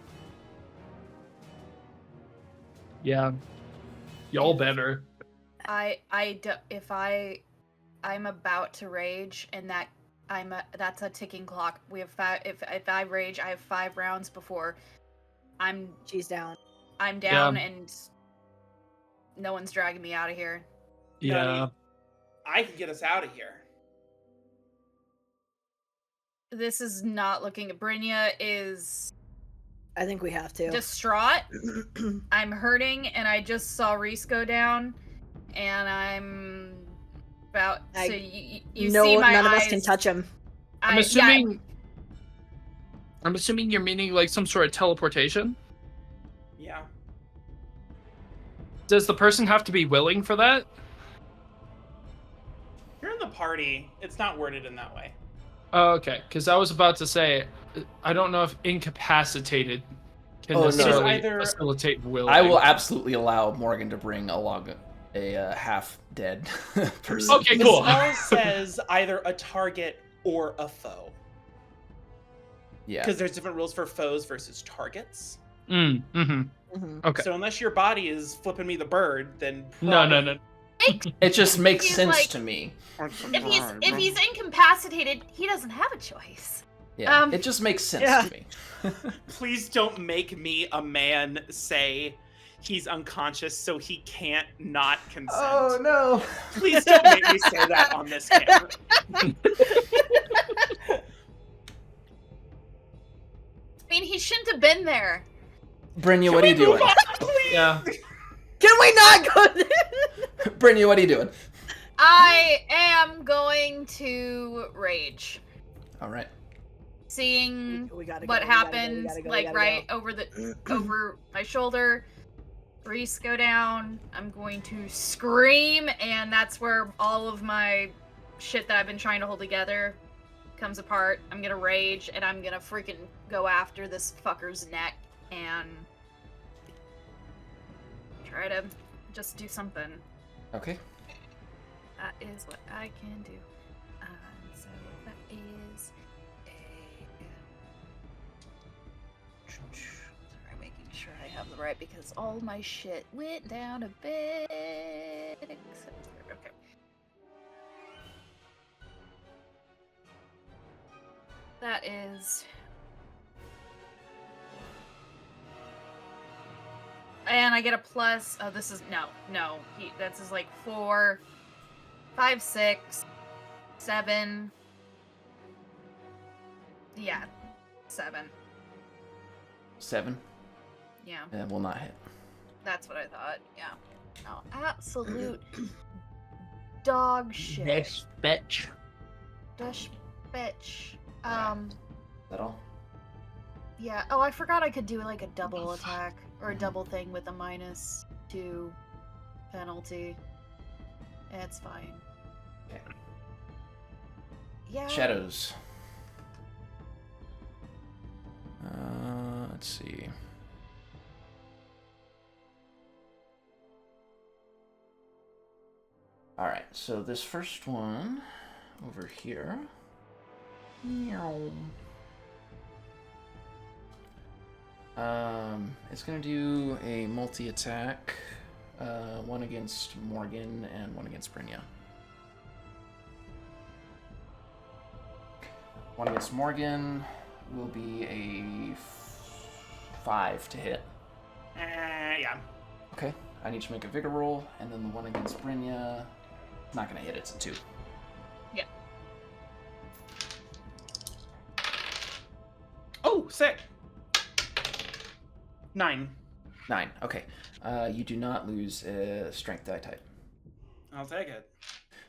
Yeah. Y'all better. If I'm about to rage, and that's a ticking clock. We have 5. If I rage, I have 5 rounds before She's down. I'm down, and no one's dragging me out of here. Yeah. I can get us out of here. This is not looking. Brynja is I think we have to. distraught. I'm hurting, and I just saw Reese go down, and I'm about. So you no, see my none eyes. of us can touch him. I'm assuming. I'm assuming you're meaning like some sort of teleportation. Yeah. Does the person have to be willing for that? You're in the party. It's not worded in that way. Oh, okay, because I was about to say, I don't know if incapacitated can Oh, no. necessarily It is either- facilitate willing. I will absolutely allow Morgan to bring along a half-dead person. Okay, The cool. spell says either a target or a foe. Yeah. Because there's different rules for foes versus targets. Okay. So unless your body is flipping me the bird, then No. It just makes He's sense like- to me. If he's incapacitated, he doesn't have a choice. Yeah. It just makes sense Yeah. to me. Please don't make me a man say he's unconscious so he can't not consent. Oh no. Please don't make me say that on this camera. I mean, he shouldn't have been there. Brynja, what are you Can we move doing? on, please? Yeah. Can we not go there? Brynja, what are you doing? I am going to rage. All right. Seeing We gotta what go, we gotta go, happened, we gotta go, we like gotta right go. over the over my shoulder. Reese go down. I'm going to scream, and that's where all of my shit that I've been trying to hold together comes apart. I'm gonna rage, and I'm gonna freaking go after this fucker's neck and try to just do something. Okay. That is what I can do. So that is a. Sorry, making sure I have the right because all my shit went down a bit. Okay. That is. And I get a plus. Oh, this is no. That's is like 4, 5, 6, 7. Yeah, 7. 7. Yeah, That will not hit. that's what I thought. Yeah. No, absolute dog shit. bitch. Dush bitch. Is that all? Yeah. Oh, I forgot I could do like a double attack or a double thing with a -2 penalty. It's fine. Okay. Yeah. Shadows. Let's see. Alright, so this first one over here. It's gonna do a multi-attack. One against Morgan and one against Brynja. One against Morgan will be a 5 to hit. Yeah. Okay, I need to make a vigor roll, and then the one against Brynja, not gonna hit, it's a 2. Yeah. Oh, sick. 9. 9, okay. You do not lose a strength die type. I'll take it.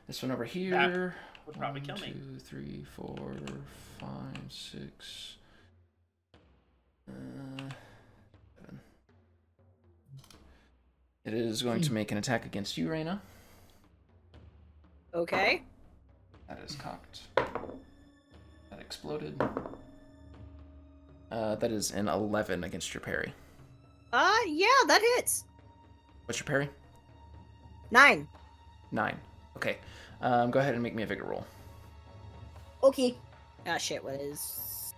This one over here. Would probably kill me. 2, 3, 4, 5, 6. 7. It is going to make an attack against you, Reyna. Okay. That is cocked. That exploded. That is an 11 against your parry. Yeah, that hits. What's your parry? 9. 9. Okay. Go ahead and make me a vigor roll. Okay. Ah, shit, what is...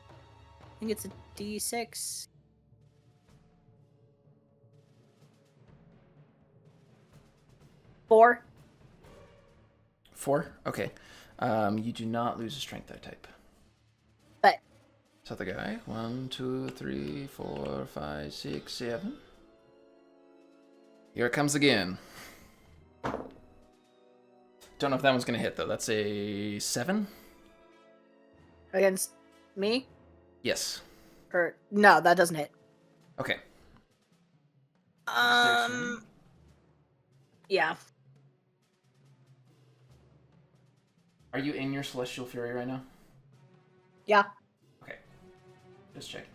I think it's a D6. Four. 4? Okay. You do not lose a strength die type. But So the guy. 1, 2, 3, 4, 5, 6, 7. Here it comes again. Don't know if that one's gonna hit though. That's a 7. against Me? Yes. Or no, that doesn't hit. Okay. Yeah. Are you in your Celestial Fury right now? Yeah. Okay. Just checking.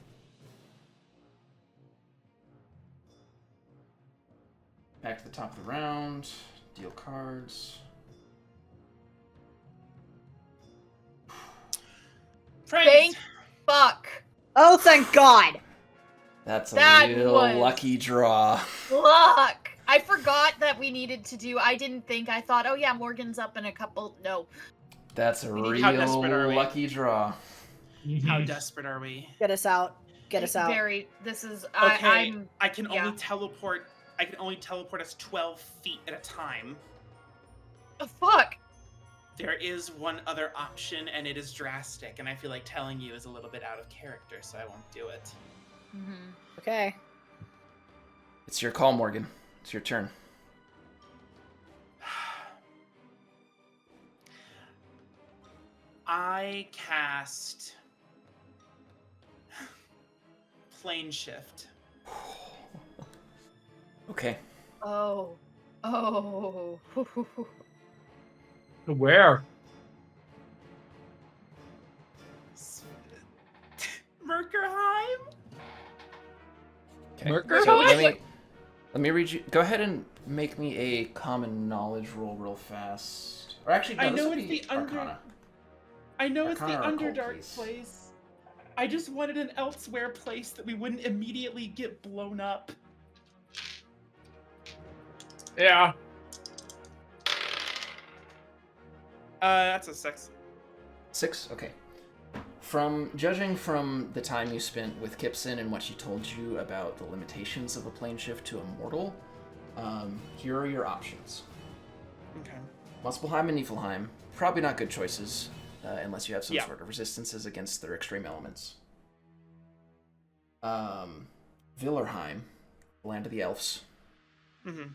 Back to the top of the round. Deal cards. Thank fuck. Oh, thank God. That's a That real was- lucky draw. Luck. I forgot that we needed to do. I didn't think. I thought, oh yeah, Morgan's up in a couple. No. That's a How desperate are real we? lucky draw. How desperate are we? Get us out. Get us out. This is. Okay, I'm. I can yeah. only teleport. I can only teleport us 12 feet at a time. Oh, fuck. There is one other option, and it is drastic, and I feel like telling you is a little bit out of character, so I won't do it. Mm-hmm. Okay. It's your call, Morgan. It's your turn. I cast Plane Shift. Okay. Oh. Oh. Where? Merkerheim? Okay. Merker? So let me read you. Go ahead and make me a common knowledge roll real fast. Or actually, no, I this know would it's be the under- Arcana. I know it's the Arcana or occult, Underdark please. place. I just wanted an elsewhere place that we wouldn't immediately get blown up. Yeah. That's a 6. 6? Okay. Judging from the time you spent with Kipson and what she told you about the limitations of a plane shift to a mortal, here are your options. Okay. Muspelheim and Niflheim, probably not good choices, unless you have some Yeah. sort of resistances against their extreme elements. Villerheim, land of the elves, Mm-hmm.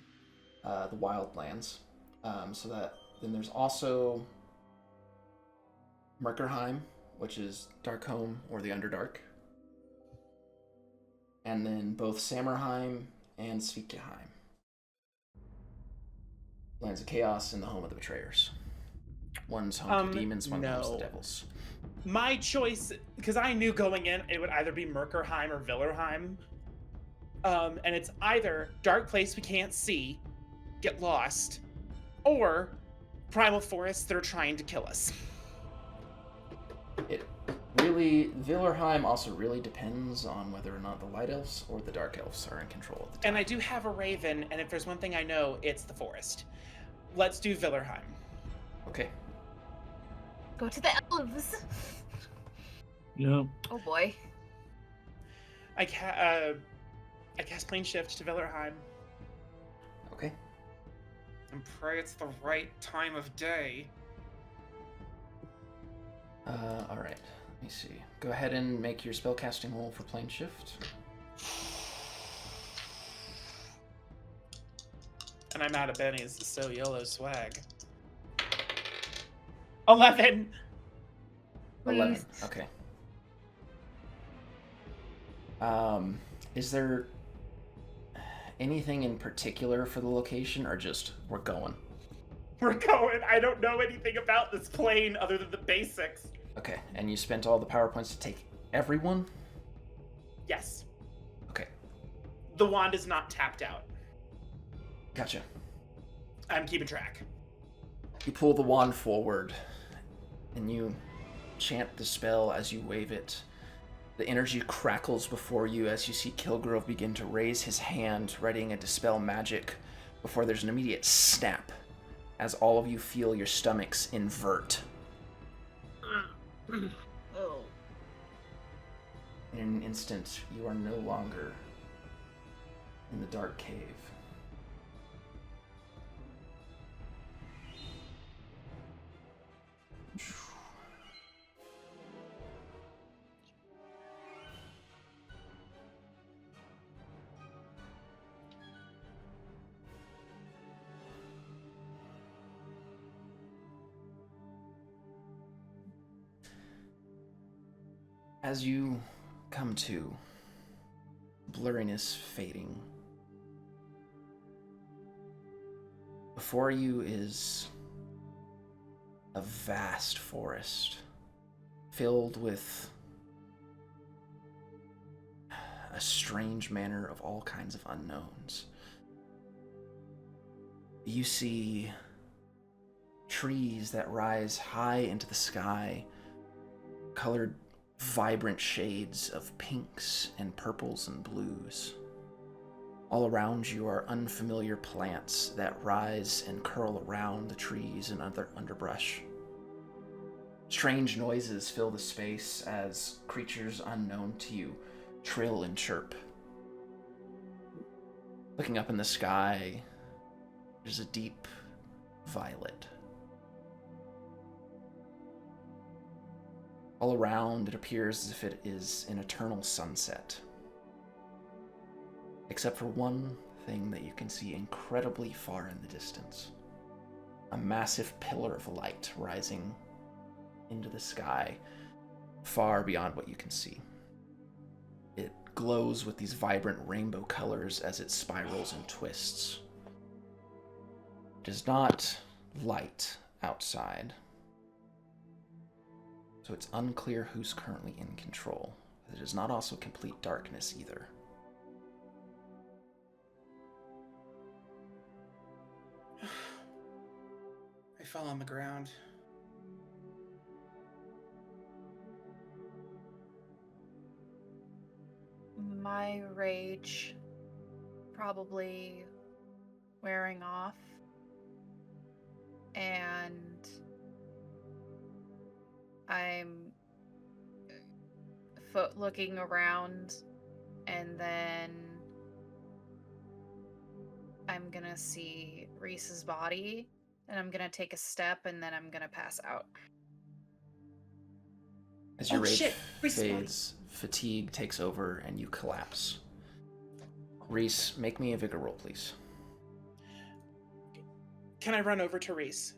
the wildlands. Then there's also Merkerheim, which is Darkholm or the Underdark. And then both Sammerheim and Svikheim. Lands of Chaos and the home of the Betrayers. One's home to demons, one's home to no. the devils. My choice, because I knew going in it would either be Merkerheim or Villerheim. And it's either dark place we can't see, get lost, or primal forests that are trying to kill us. It really, Villerheim also really depends on whether or not the Light Elves or the Dark Elves are in control at the time. And I do have a raven, and if there's one thing I know, it's the forest. Let's do Villerheim. Okay. Go to the elves. Yeah. Oh boy. I cast Plane Shift to Villerheim Okay. and pray it's the right time of day. Alright. Let me see. Go ahead and make your spellcasting roll for Plane Shift. And I'm out of Benny's, so YOLO swag. 11! 11. Please. Okay. Is there anything in particular for the location, or just we're going? We're going. I don't know anything about this plane other than the basics. Okay, and you spent all the power points to take everyone? Yes. Okay, The wand is not tapped out. gotcha. I'm keeping track. You pull the wand forward, and you chant the spell as you wave it. The energy crackles before you as you see Kilgrove begin to raise his hand, readying a dispel magic, before there's an immediate snap, as all of you feel your stomachs invert. Oh. In an instant, you are no longer in the dark cave. As you come to, blurriness fading, before you is a vast forest filled with a strange manner of all kinds of unknowns. You see trees that rise high into the sky, colored vibrant shades of pinks and purples and blues. All around you are unfamiliar plants that rise and curl around the trees and other underbrush. Strange noises fill the space as creatures unknown to you trill and chirp. Looking up in the sky, there's a deep violet. All around, it appears as if it is an eternal sunset. Except for one thing that you can see incredibly far in the distance. A massive pillar of light rising into the sky, far beyond what you can see. It glows with these vibrant rainbow colors as it spirals and twists. It is not light outside, so it's unclear who's currently in control. It is not also complete darkness either. I fell on the ground. My rage probably wearing off. And I'm looking around, and then I'm gonna see Reese's body, and I'm gonna take a step, and then I'm gonna pass out. As your rage Reese's body. fades, fatigue takes over and you collapse. Reese, make me a vigor roll, please. Can I run over to Reese?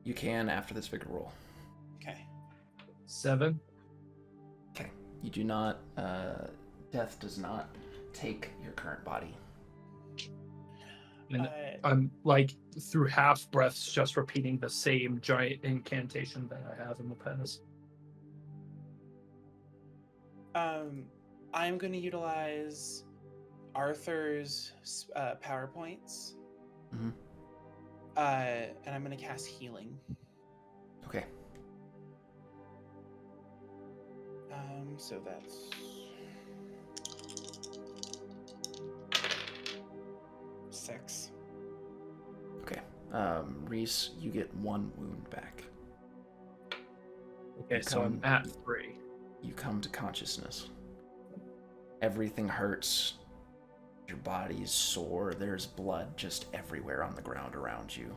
You can after this vigor roll. Okay. 7. Okay. You do not, death does not take your current body. And I'm like through half breaths just repeating the same giant incantation that I have in the past. I'm going to utilize Arthur's PowerPoints. Mm-hmm. And I'm going to cast healing. Okay. So that's 6. Okay. Reese, you get 1 wound back. Okay, so I'm at 3. You come to consciousness. Everything hurts. Your body is sore. There's blood just everywhere on the ground around you.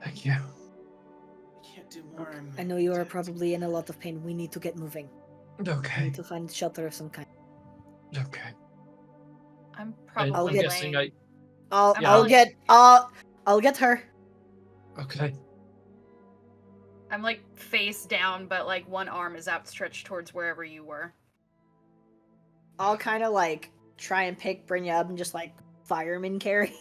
Thank you. I can't do more. Okay. I know you are probably in a lot of pain. We need to get moving. We Okay. need to find shelter of some kind. Okay. I'm probably. I'll I'm get- guessing I. I'll Yeah. I'll get her. Okay. I'm like face down, but like one arm is outstretched towards wherever you were. I'll kind of like try and bring you up and just like fireman carry.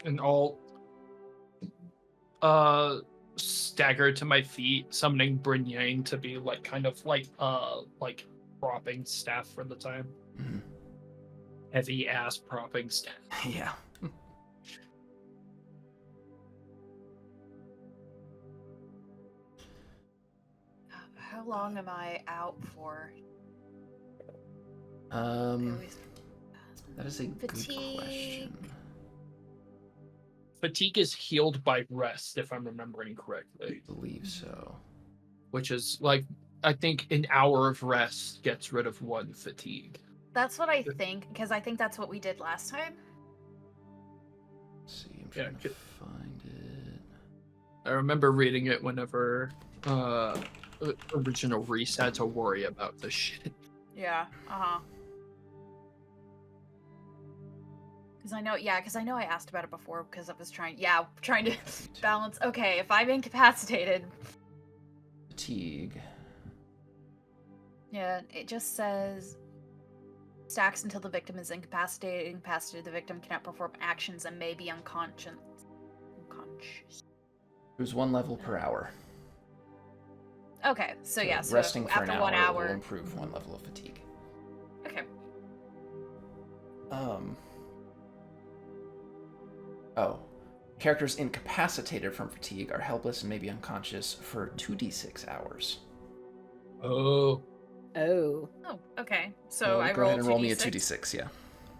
And I'll stagger to my feet, summoning Bryn Yang to be like kind of like propping staff for the time. Mhm. Heavy ass propping staff. Yeah. How long am I out for? I Um, always- that is a good Fatigue. question. Fatigue is healed by rest, if I'm remembering correctly. I believe so. Which is like, I think an hour of rest gets rid of 1 fatigue. That's what I think, because I think that's what we did last time. Let's see, I'm Yeah, trying to find it. I remember reading it whenever original Reese had to worry about this shit. Yeah. Uh-huh. Because I know, I asked about it before because I was trying to balance. Okay, if I'm incapacitated. Fatigue. Yeah, it just says stacks until the victim is incapacitated. Incapacitated, the victim cannot perform actions and may be unconscious. There's 1 level per hour. Okay, so yeah, so resting for after an 1 hour hour. will improve 1 level of fatigue. Okay. Oh. Characters incapacitated from fatigue are helpless and may be unconscious for 2d6 hours. Oh. Oh. Oh, okay. So I go roll ahead and roll me a 2d6. 2d6, yeah.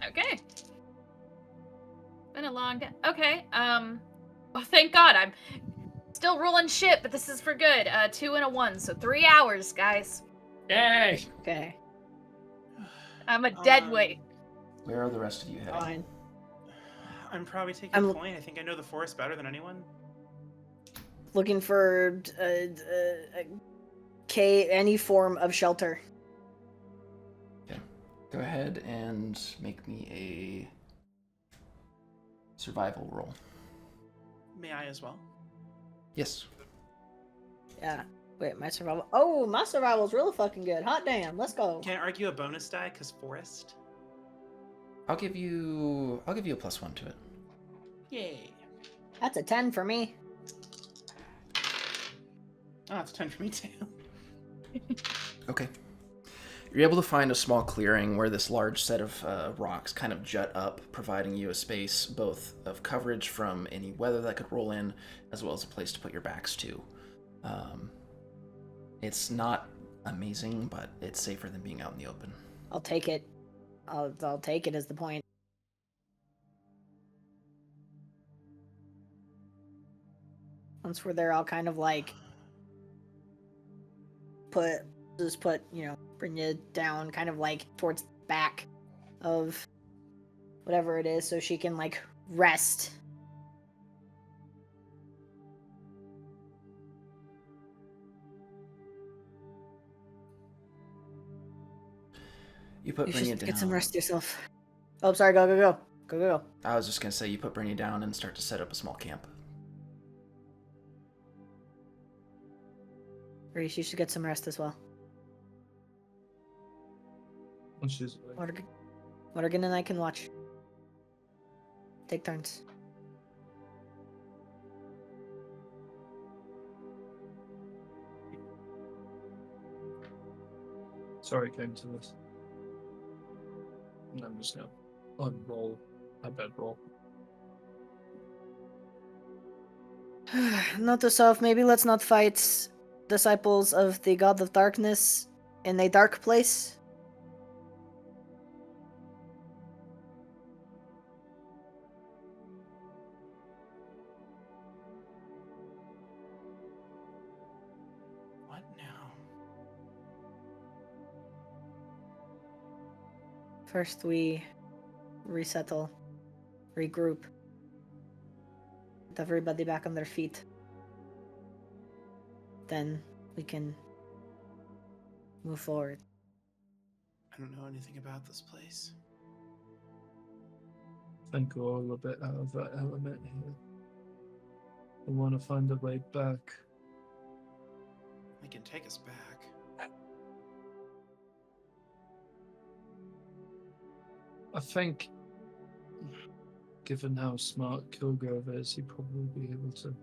Okay. Been a long day. Okay. Well, thank God I'm still rolling shit, but this is for good. 2 and a 1, so 3 hours, guys. Yay! Okay. I'm a dead weight. Where are the rest of you heading? Fine. I'm probably taking I'm- point. I think I know the forest better than anyone. Looking for any form of shelter. Okay. Go ahead and make me a survival roll. May I as well? Yes. Yeah. Wait, my survival. Oh, my survival's really fucking good. Hot damn. Let's go. Can I argue a bonus die because forest? I'll give you a +1 to it. Yay! That's a 10 for me. Oh, it's 10 for me too. Okay. You're able to find a small clearing where this large set of rocks kind of jut up, providing you a space both of coverage from any weather that could roll in, as well as a place to put your backs to. It's not amazing, but it's safer than being out in the open. I'll take it. I'll take it as the point. Once we're there, I'll kind of like bring you down kind of like towards the back of whatever it is so she can like rest. You put You Brynja should down. get some rest yourself. Oh, sorry. Go. I was just gonna say, you put Brynja down and start to set up a small camp. Reese, you should get some rest as well. And she's like, Morgan and I can watch. Take turns. sorry it came to this. And I'm just gonna unroll a bedroll. Note to self, maybe let's not fight disciples of the God of Darkness in a dark place. What now? First we resettle, regroup, get everybody back on their feet. Then we can move forward. I don't know anything about this place. I think we're all a bit out of that element here. I want to find a way back. They can take us back. I think, given how smart Kilgrove is, he'd probably be able to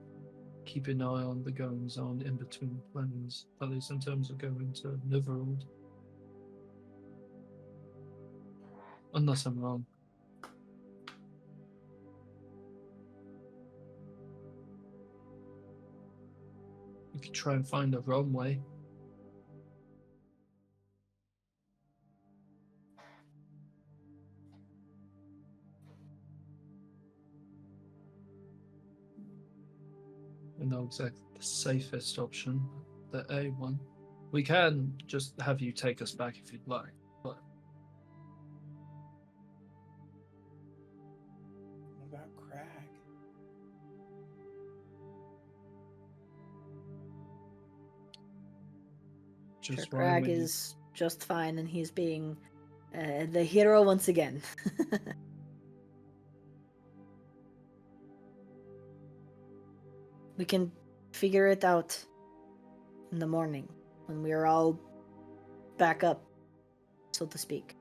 keep an eye on the goings on in between plans, at least in terms of going to Nyrverold. Unless I'm wrong. We could try and find a runway. And not exactly the safest option, the A one. We can just have you take us back if you'd like, but What about Crag? just Sure, fine Crag when you- is just fine, and he's being the hero once again. We can figure it out in the morning when we are all back up, so to speak.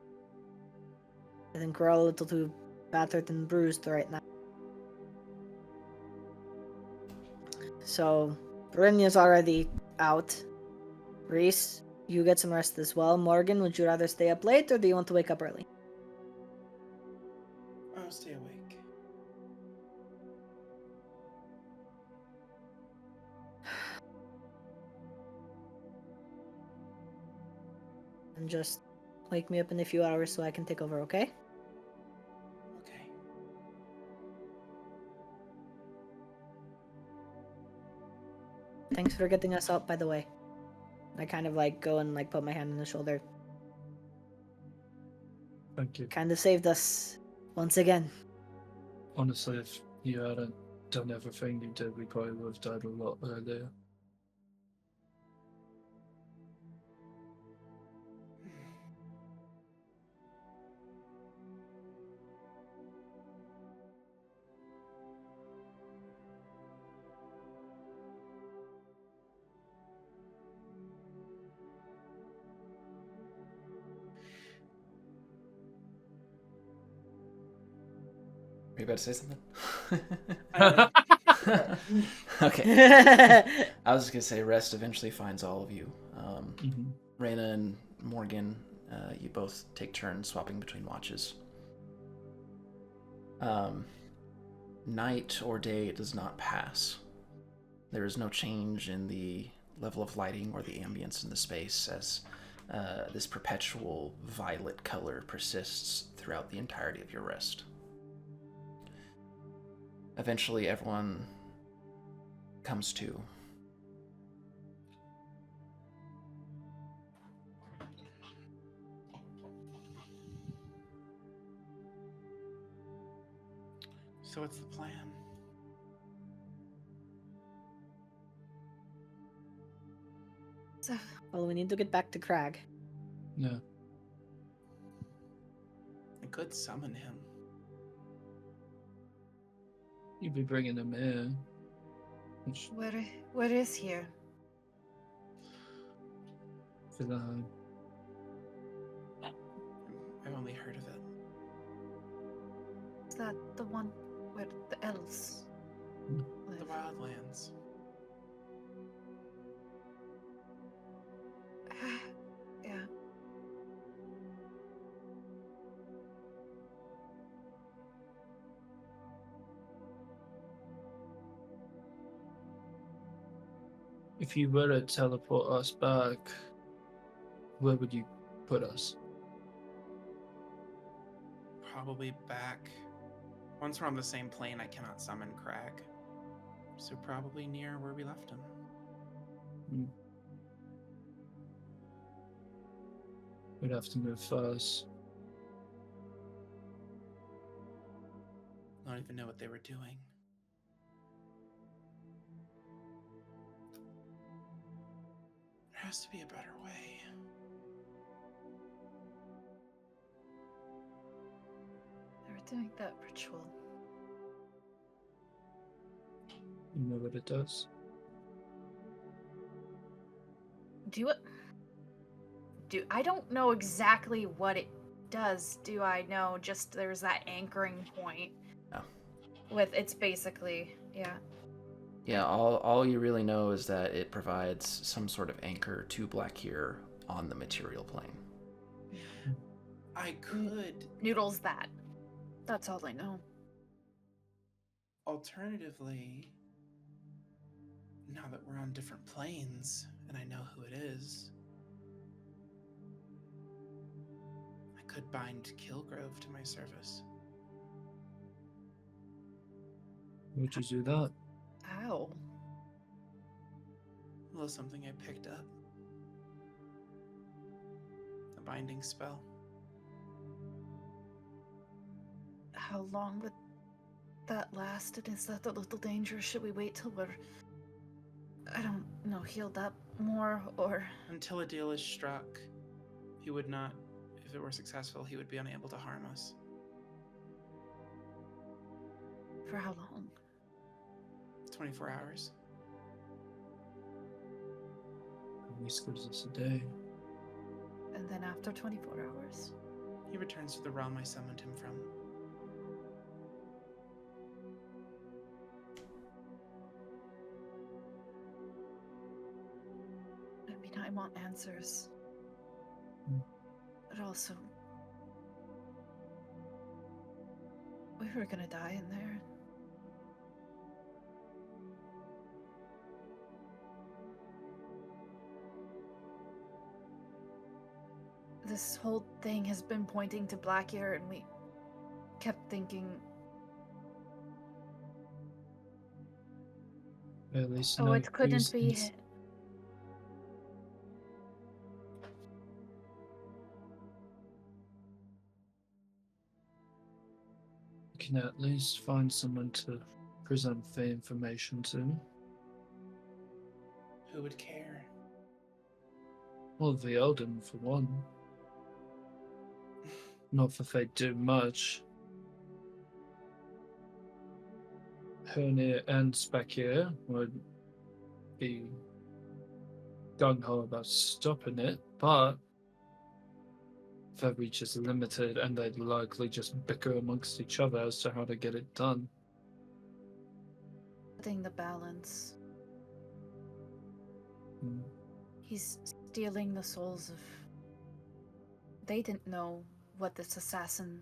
I think we're all a little too battered and bruised right now. So, Brynja's already out. Reese, you get some rest as well. Morgan, would you rather stay up late or do you want to wake up early? I'll stay awake. And just wake me up in a few hours so I can take over, okay? Okay. Thanks for getting us out, by the way. I kind of like go and like put my hand on his shoulder. Thank you. Kind of saved us once again. Honestly, if you hadn't done everything you did, we probably would have died a lot earlier. Are you about to say something? I Okay. I was just gonna say rest eventually finds all of you. Mhm. Reyna and Morgan, you both take turns swapping between watches. Night or day does not pass. There is no change in the level of lighting or the ambience in the space as this perpetual violet color persists throughout the entirety of your rest. Eventually, everyone comes to. So what's the plan? So, Well, we need to get back to Crag. Yeah. I could summon him. You'd be bringing him in. Which, where is here? for the I've only heard of it. Is that the one where the elves The live? Wildlands. Yeah. if you were to teleport us back, where would you put us? Probably back. Once we're on the same plane, I cannot summon Crag. So probably near where we left him. We'd have to move fast. I don't even know what they were doing. There has to be a better way. They were doing that ritual. You know what it does? I don't know exactly what it does. Do I know just there's that anchoring point? No. With it's basically, yeah. Yeah, all you really know is that it provides some sort of anchor to Blackhear on the material plane. I could, Noodles that. That's all I know. alternatively, now that we're on different planes and I know who it is, I could bind Kilgrove to my service. Would you do that? How? A little something I picked up. A binding spell. How long would that last? And is that a little dangerous? Should we wait till we're, I don't know, healed up more, or? Until a deal is struck, he would not, if it were successful, he would be unable to harm us. For how long? 24 hours. least gives us a day. And then after 24 hours. He returns to the realm I summoned him from. I mean, I want answers. But also, we were gonna die in there. This whole thing has been pointing to Blackyear, and we kept thinking, At least oh, know it couldn't who's be. We can at least find someone to present the information to. Who would care? Well, the Elden, for one. Not that they do much. Hernir and Spekir would be gung-ho about stopping it, but their reach is limited and they'd likely just bicker amongst each other as to how to get it done. Putting the balance. Hmm. He's stealing the souls of. They didn't know what this assassin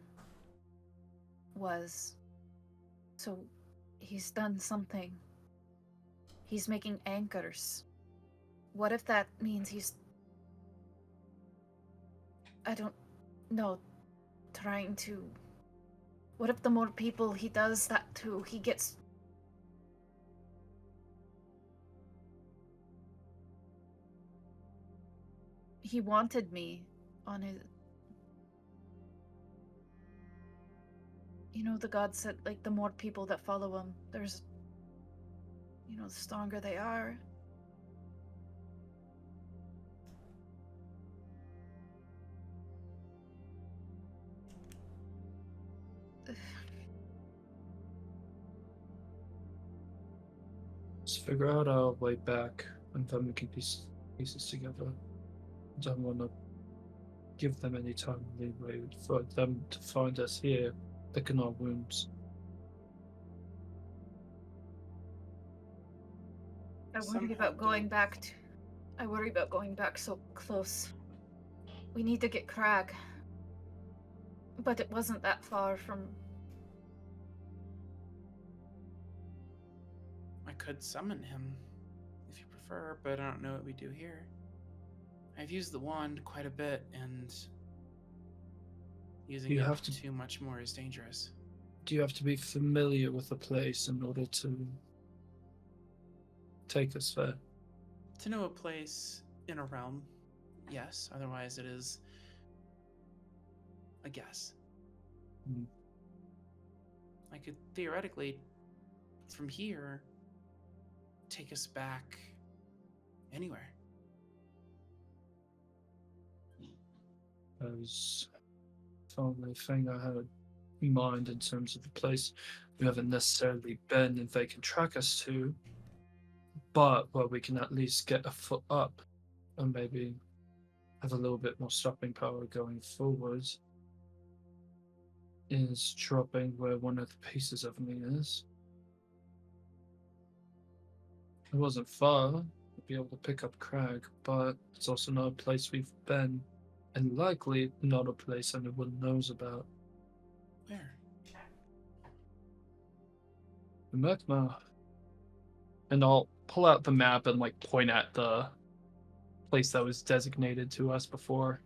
was. So he's done something. He's making anchors. What if that means he's. I don't know. Trying to. What if the more people he does that to, he gets. He wanted me on his. You know, the god said, like, the more people that follow him, there's. You know, the stronger they are. Let's figure out our way back and then we can piece pieces together. Don't want to give them any time leeway for them to find us here, licking our wounds. I worry Somehow about going don't- back to. I worry about going back so close. We need to get Crag. But it wasn't that far from. I could summon him, if you prefer, but I don't know what we do here. I've used the wand quite a bit, and using You it have to- too much more is dangerous. Do you have to be familiar with the place in order to take us there? To know a place in a realm, yes. Otherwise, it is a guess. Hmm. I could theoretically, from here, take us back anywhere. That was the only thing I had in mind in terms of the place we haven't necessarily been and they can track us to, but where we can at least get a foot up and maybe have a little bit more stopping power going forwards, is dropping where one of the pieces of me is. It wasn't far to be able to pick up Crag, but it's also not a place we've been, and likely not a place anyone knows about. Where? The Merkma. And I'll pull out the map and like point at the place that was designated to us before.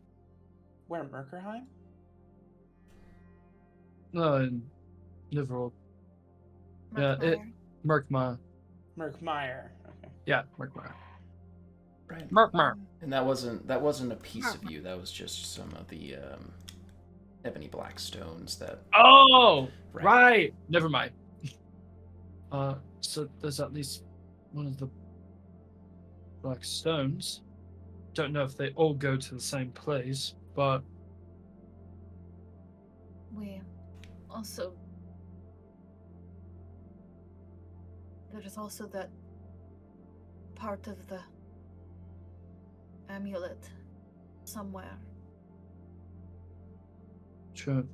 Where, Merkerheim? In Nyrverold. Yeah, Merkma. Merkmeyer. Okay. Yeah, Merkma. Right. Merkma. And that wasn't a piece of you. That was just some of the ebony black stones that. Oh, Right. right. Never mind. So there's at least one of the black stones. Don't know if they all go to the same place, but We also. There's also that part of the amulet somewhere. Sure.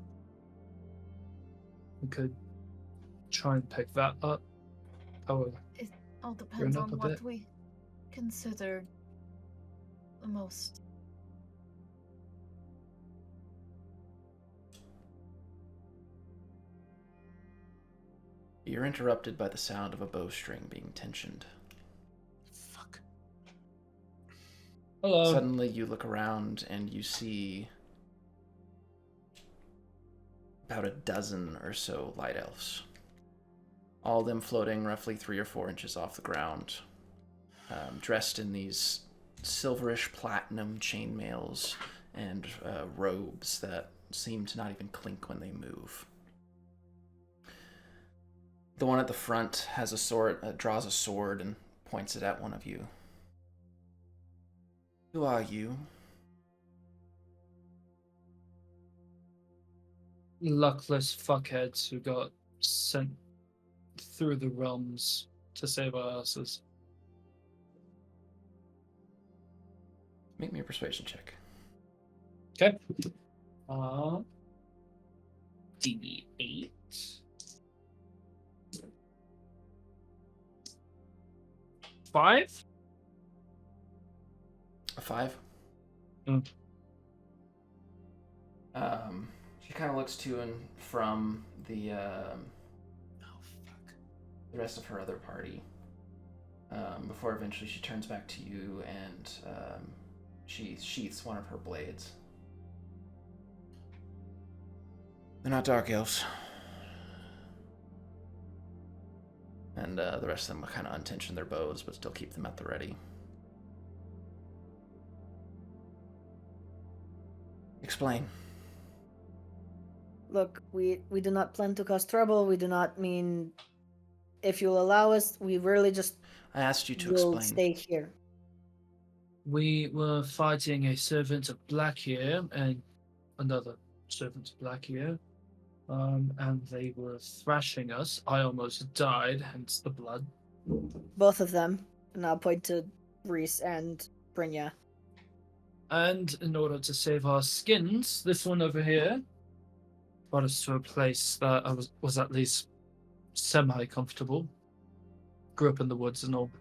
We could try and pick that up. Oh, It all depends up on a what bit. we consider the most. You're interrupted by the sound of a bowstring being tensioned. Fuck. hello. Suddenly you look around and you see about a dozen or so light elves. All of them floating roughly 3 or 4 inches off the ground, dressed in these silverish platinum chainmails and robes that seem to not even clink when they move. The one at the front has a sword, draws a sword and points it at one of you. Who are you? Luckless fuckheads who got sent through the realms to save our asses. Make me a persuasion check. Okay. D8. 5? A 5? Mm. She kind of looks to and from the the rest of her other party, before eventually she turns back to you and she sheaths one of her blades. They're not dark elves. And the rest of them kind of untension their bows, but still keep them at the ready. Explain. Look, we do not plan to cause trouble. We do not mean, if you'll allow us, we really just I asked you to will explain. stay here. We were fighting a servant of Blackyear and another servant of Blackyear. And they were thrashing us. I almost died, hence the blood. Both of them. And I'll point to Reese and Brynja. And in order to save our skins, this one over here brought us to a place that I was at least semi-comfortable. Grew up in the woods and all.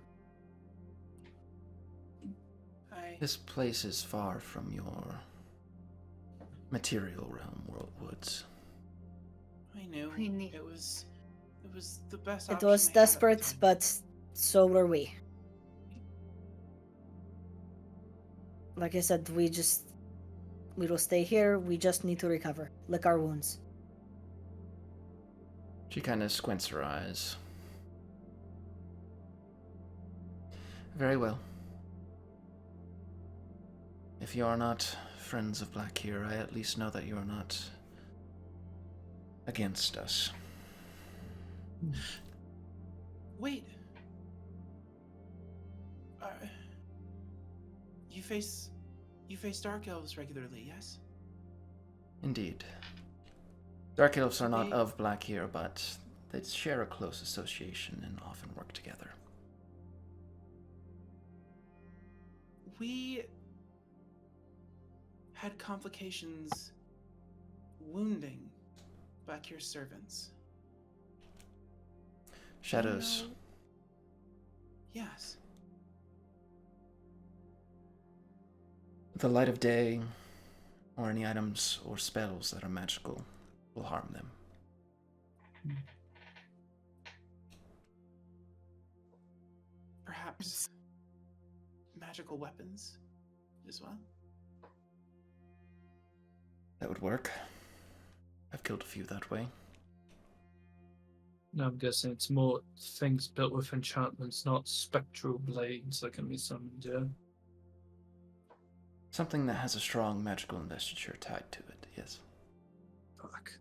This place is far from your material realm, World Woods. I knew We need- it was the best. It option was they had at the desperate, time. but so were we. Like I said, we will stay here. We just need to recover. Lick our wounds. She kind of squints her eyes. Very well. If you are not friends of Blackyear, I at least know that you are not against us. Wait. You face dark elves regularly, yes? Indeed. Dark elves are not They- of Blackyear, but they share a close association and often work together. We had complications wounding Blackyear's servants. Shadows. No. Yes. The light of day, or any items or spells that are magical, will harm them. Perhaps magical weapons as well? That would work. I've killed a few that way. No, I'm guessing it's more things built with enchantments, not spectral blades that can be summoned, yeah? Something that has a strong magical investiture tied to it, yes. Fuck.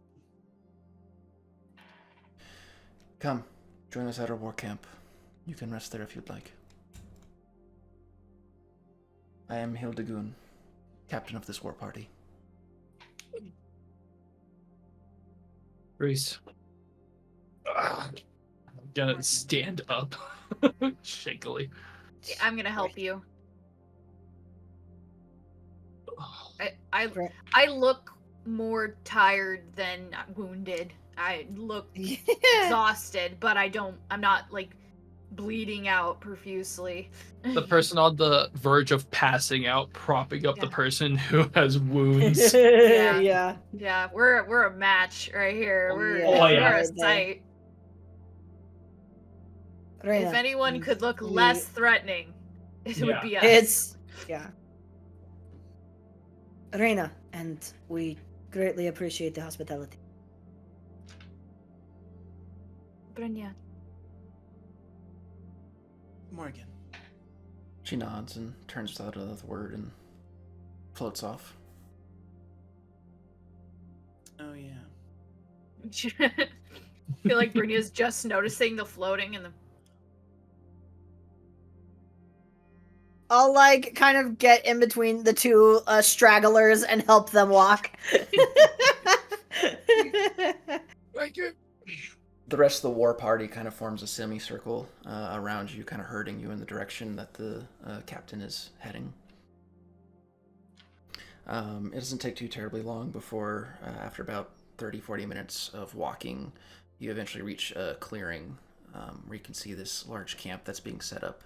Come, join us at our war camp. You can rest there if you'd like. I am Hildegun, captain of this war party. Reese. I'm gonna stand up shakily. I'm gonna help you. I look more tired than wounded. I look Yeah. exhausted, but I'm not like bleeding out profusely. The person on the verge of passing out, propping up the Yeah. person who has wounds. Yeah. Yeah, we're a match right here. We're Oh, yeah. we're a right there. sight. Reina, If anyone could look we- less threatening, it would Yeah. be us. It's yeah. Reina, and we greatly appreciate the hospitality. Brynja. Morgan. She nods and turns without another word and floats off. Oh yeah. I feel like Brynja's just noticing the floating and the. I'll like kind of get in between the two stragglers and help them walk. Thank you. The rest of the war party kind of forms a semicircle around you, kind of herding you in the direction that the captain is heading. It doesn't take too terribly long before, after about 30-40 minutes of walking, you eventually reach a clearing where you can see this large camp that's being set up.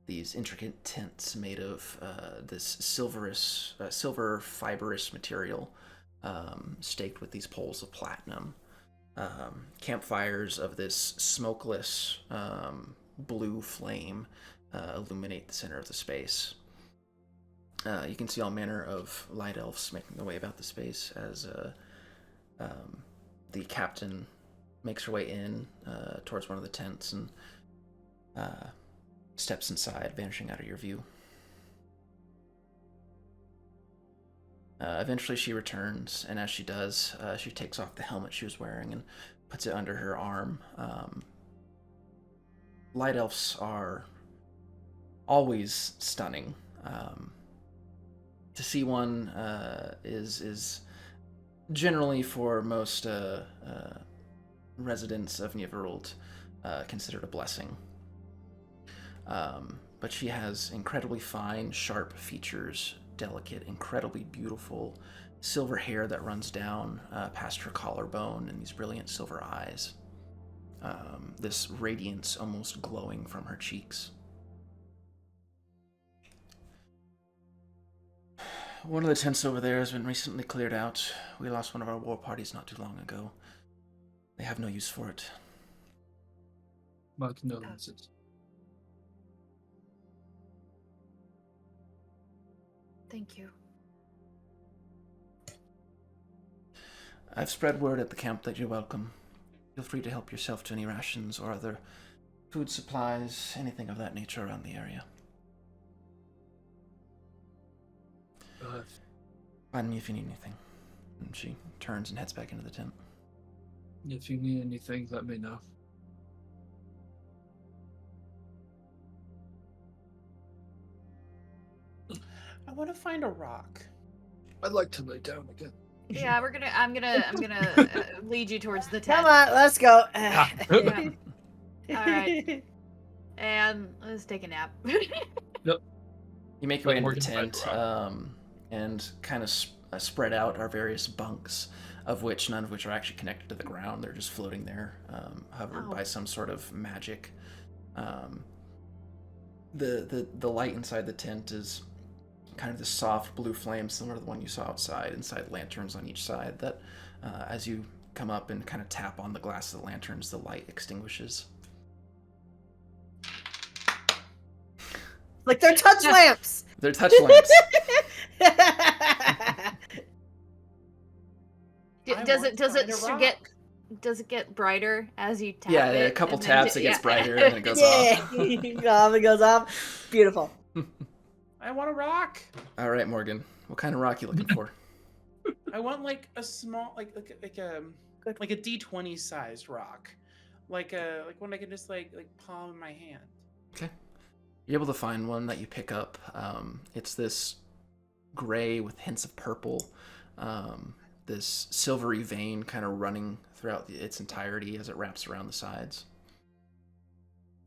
These intricate tents made of this silver fibrous material, staked with these poles of platinum. Campfires of this smokeless blue flame illuminate the center of the space. You can see all manner of light elves making their way about the space as the captain makes her way in towards one of the tents and steps inside, vanishing out of your view. Eventually she returns, and as she does, she takes off the helmet she was wearing and puts it under her arm. Light elves are always stunning. To see one is generally, for most residents of Nyrverold, considered a blessing. But she has incredibly fine, sharp features, delicate, incredibly beautiful silver hair that runs down past her collarbone, and these brilliant silver eyes. This radiance almost glowing from her cheeks. One of the tents over there has been recently cleared out. We lost one of our war parties not too long ago. They have no use for it. My condolences. Thank you. I've spread word at the camp that you're welcome. Feel free to help yourself to any rations or other food supplies, anything of that nature around the area. Find me if you need anything. And she turns and heads back into the tent. If you need anything, let me know. I want to find a rock. I'd like to lay down again. Yeah, I'm gonna lead you towards the tent. Come on, let's go. Yeah. All right. And let's take a nap. You make your way into the Morgan tent, and kind of spread out are various bunks, of which none of which are actually connected to the ground. They're just floating there, hovered by some sort of magic. The light inside the tent is kind of the soft blue flame, similar to the one you saw outside, inside lanterns on each side, that as you come up and kind of tap on the glass of the lanterns, the light extinguishes. Like they're touch lamps. They're touch lamps. Does it get brighter as you tap Yeah, it? a couple and then taps, it gets brighter, and then it goes Yeah, off. it goes off. Beautiful. I want a rock. All right, Morgan. What kind of rock you looking for? I want like a small, like a D20 sized rock, like one I can just like palm in my hand. Okay. You're able to find one that you pick up. It's this gray with hints of purple, this silvery vein kind of running throughout its entirety as it wraps around the sides.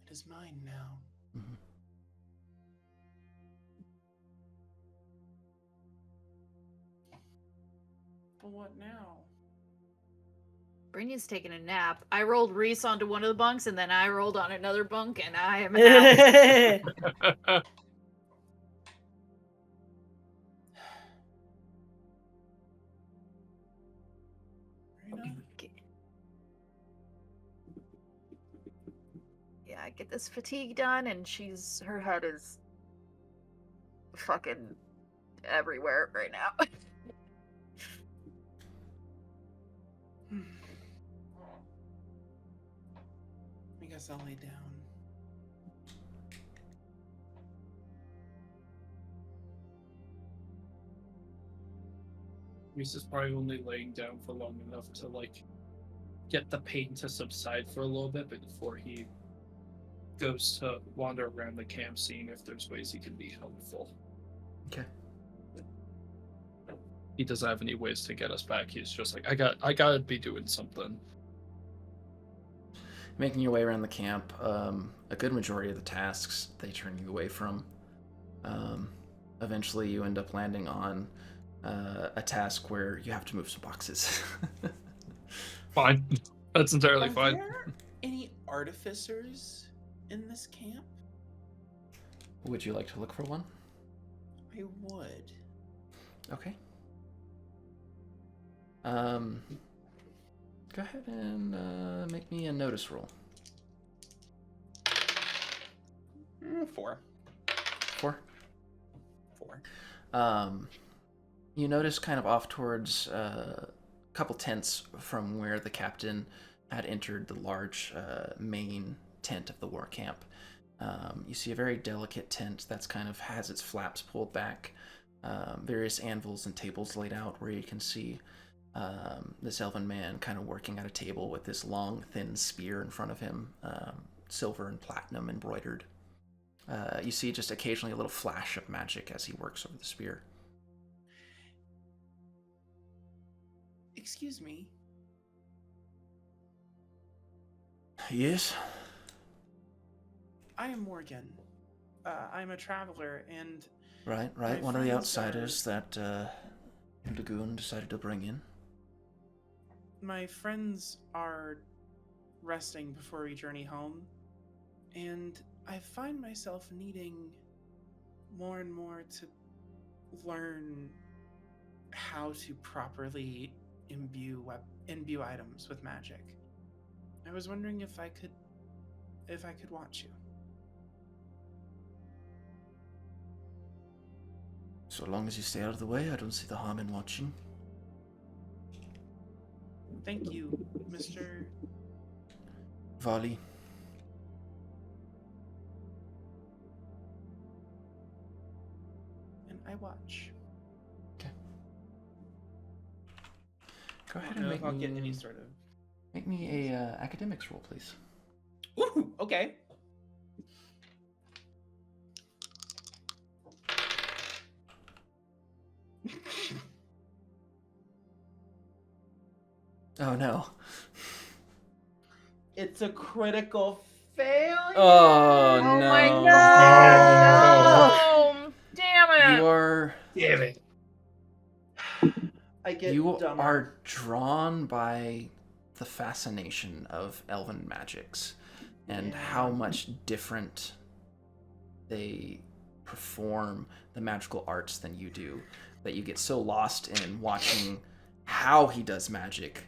It is mine now. Mm-hmm. what now? Brynja's taking a nap. I rolled Reese onto one of the bunks, and then I rolled on another bunk, and I am out. Rena? Yeah, I get this fatigue done, and her head is fucking everywhere right now. I guess I'll lay down. Reese is probably only laying down for long enough to like get the pain to subside for a little bit before he goes to wander around the camp, seeing if there's ways he can be helpful. Okay. He doesn't have any ways to get us back. He's just like, I gotta be doing something. Making your way around the camp, a good majority of the tasks they turn you away from. Eventually, you end up landing on a task where you have to move some boxes. Fine. That's entirely Are fine. there any artificers in this camp? Would you like to look for one? I would. Okay. Go ahead and make me a notice roll. 4. 4. 4. You notice kind of off towards a couple tents from where the captain had entered the large main tent of the war camp. You see a very delicate tent that's kind of has its flaps pulled back, various anvils and tables laid out where you can see this elven man kind of working at a table with this long, thin spear in front of him, silver and platinum embroidered. You see just occasionally a little flash of magic as he works over the spear. Excuse me. Yes? I am Morgan. I'm a traveler, and Right. My One of the friends outsiders that Lagoon decided to bring in. my friends are resting before we journey home, and I find myself needing more and more to learn how to properly imbue items with magic. I was wondering if I could watch you. So long as you stay out of the way, I don't see the harm in watching. Thank you, Mr. Vali. And I watch. Go I ahead don't and know if I'll get any sort of. make me a academics roll, please. Ooh, okay. Oh no. It's a critical failure. Oh, Oh no. my god! No! Damn it! You are Damn it. I get you dumber. are drawn by the fascination of elven magics and Yeah. how much different they perform the magical arts than you do, that you get so lost in watching how he does magic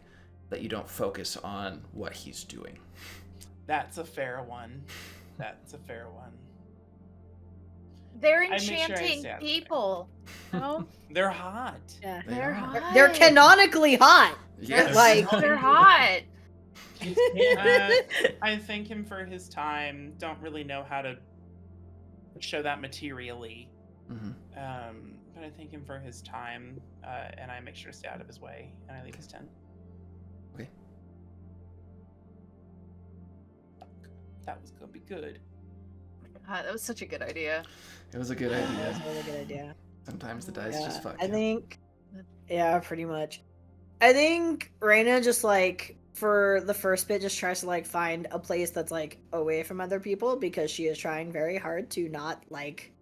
that you don't focus on what he's doing. That's a fair one. That's a fair one. They're make sure I enchanting stay out of the way. people. No? They're hot. Yeah. They They're are. hot. They're canonically hot. Yes. Like- They're hot. I thank him for his time. Don't really know how to show that materially. Mhm. But I thank him for his time, and I make sure to stay out of his way, and I leave his tent. Okay. That was gonna be good. God, that was such a good idea. It was a good That idea. was a really good idea. Sometimes the dice Yeah, just fuck I you. think, yeah, pretty much. I think Reina just like for the first bit just tries to like find a place that's like away from other people because she is trying very hard to not like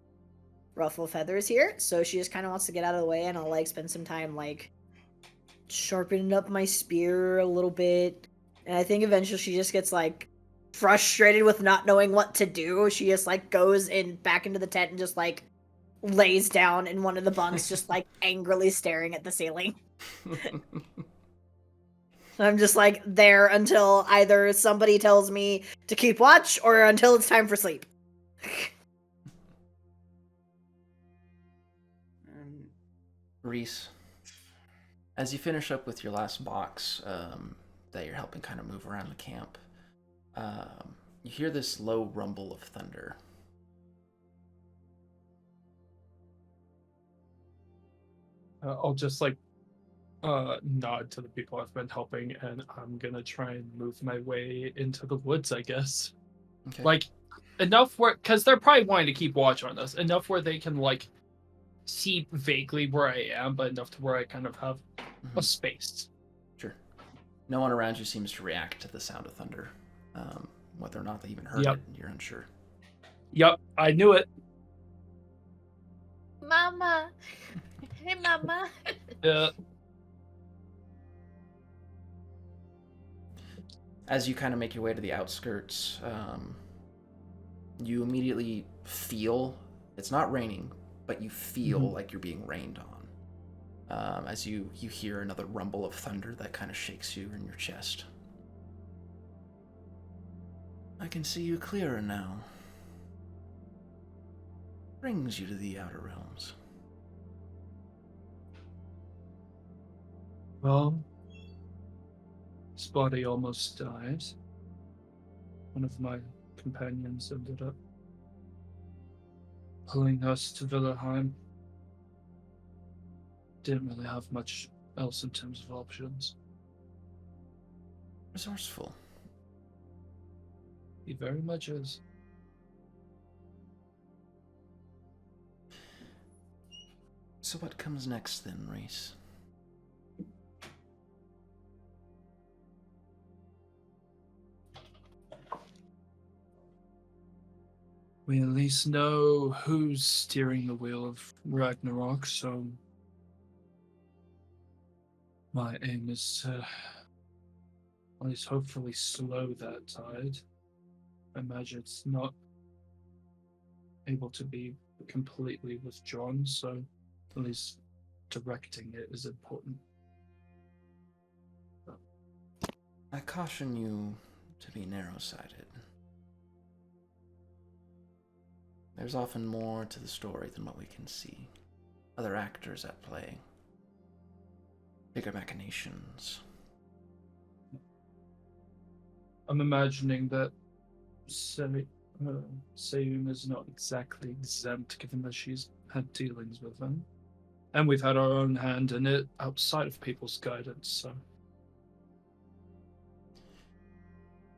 ruffle feathers here. So she just kind of wants to get out of the way, and I'll like spend some time like sharpening up my spear a little bit. And I think eventually she just gets like frustrated with not knowing what to do. She just like goes in back into the tent and just like lays down in one of the bunks, just like angrily staring at the ceiling. I'm just like there until either somebody tells me to keep watch or until it's time for sleep. Reese, as you finish up with your last box that you're helping kind of move around the camp, you hear this low rumble of thunder. I'll just like nod to the people I've been helping, and I'm gonna try and move my way into the woods, I guess. Okay. Like enough where, because they're probably wanting to keep watch on us, enough where they can like see vaguely where I am, but enough to where I kind of have a space. Sure. No one around you seems to react to the sound of thunder. Whether or not they even heard Yep. it, you're unsure. Yep, I knew it. Mama. Hey, Mama. Yeah. As you kind of make your way to the outskirts, you immediately feel, it's not raining, but you feel like you're being rained on. As you hear another rumble of thunder that kind of shakes you in your chest. I can see you clearer now. Brings you to the Outer Realms. Well, his body almost died. One of my companions ended up pulling us to Villerheim. Didn't really have much else in terms of options. Resourceful. He very much is. So what comes next then, Reese? We at least know who's steering the wheel of Ragnarok, so my aim is to at least hopefully slow that tide. I imagine it's not able to be completely withdrawn, so at least directing it is important. I caution you to be narrow-sighted. There's often more to the story than what we can see. Other actors at play. Bigger machinations. I'm imagining that Sayun is not exactly exempt, given that she's had dealings with them. And we've had our own hand in it outside of people's guidance, so.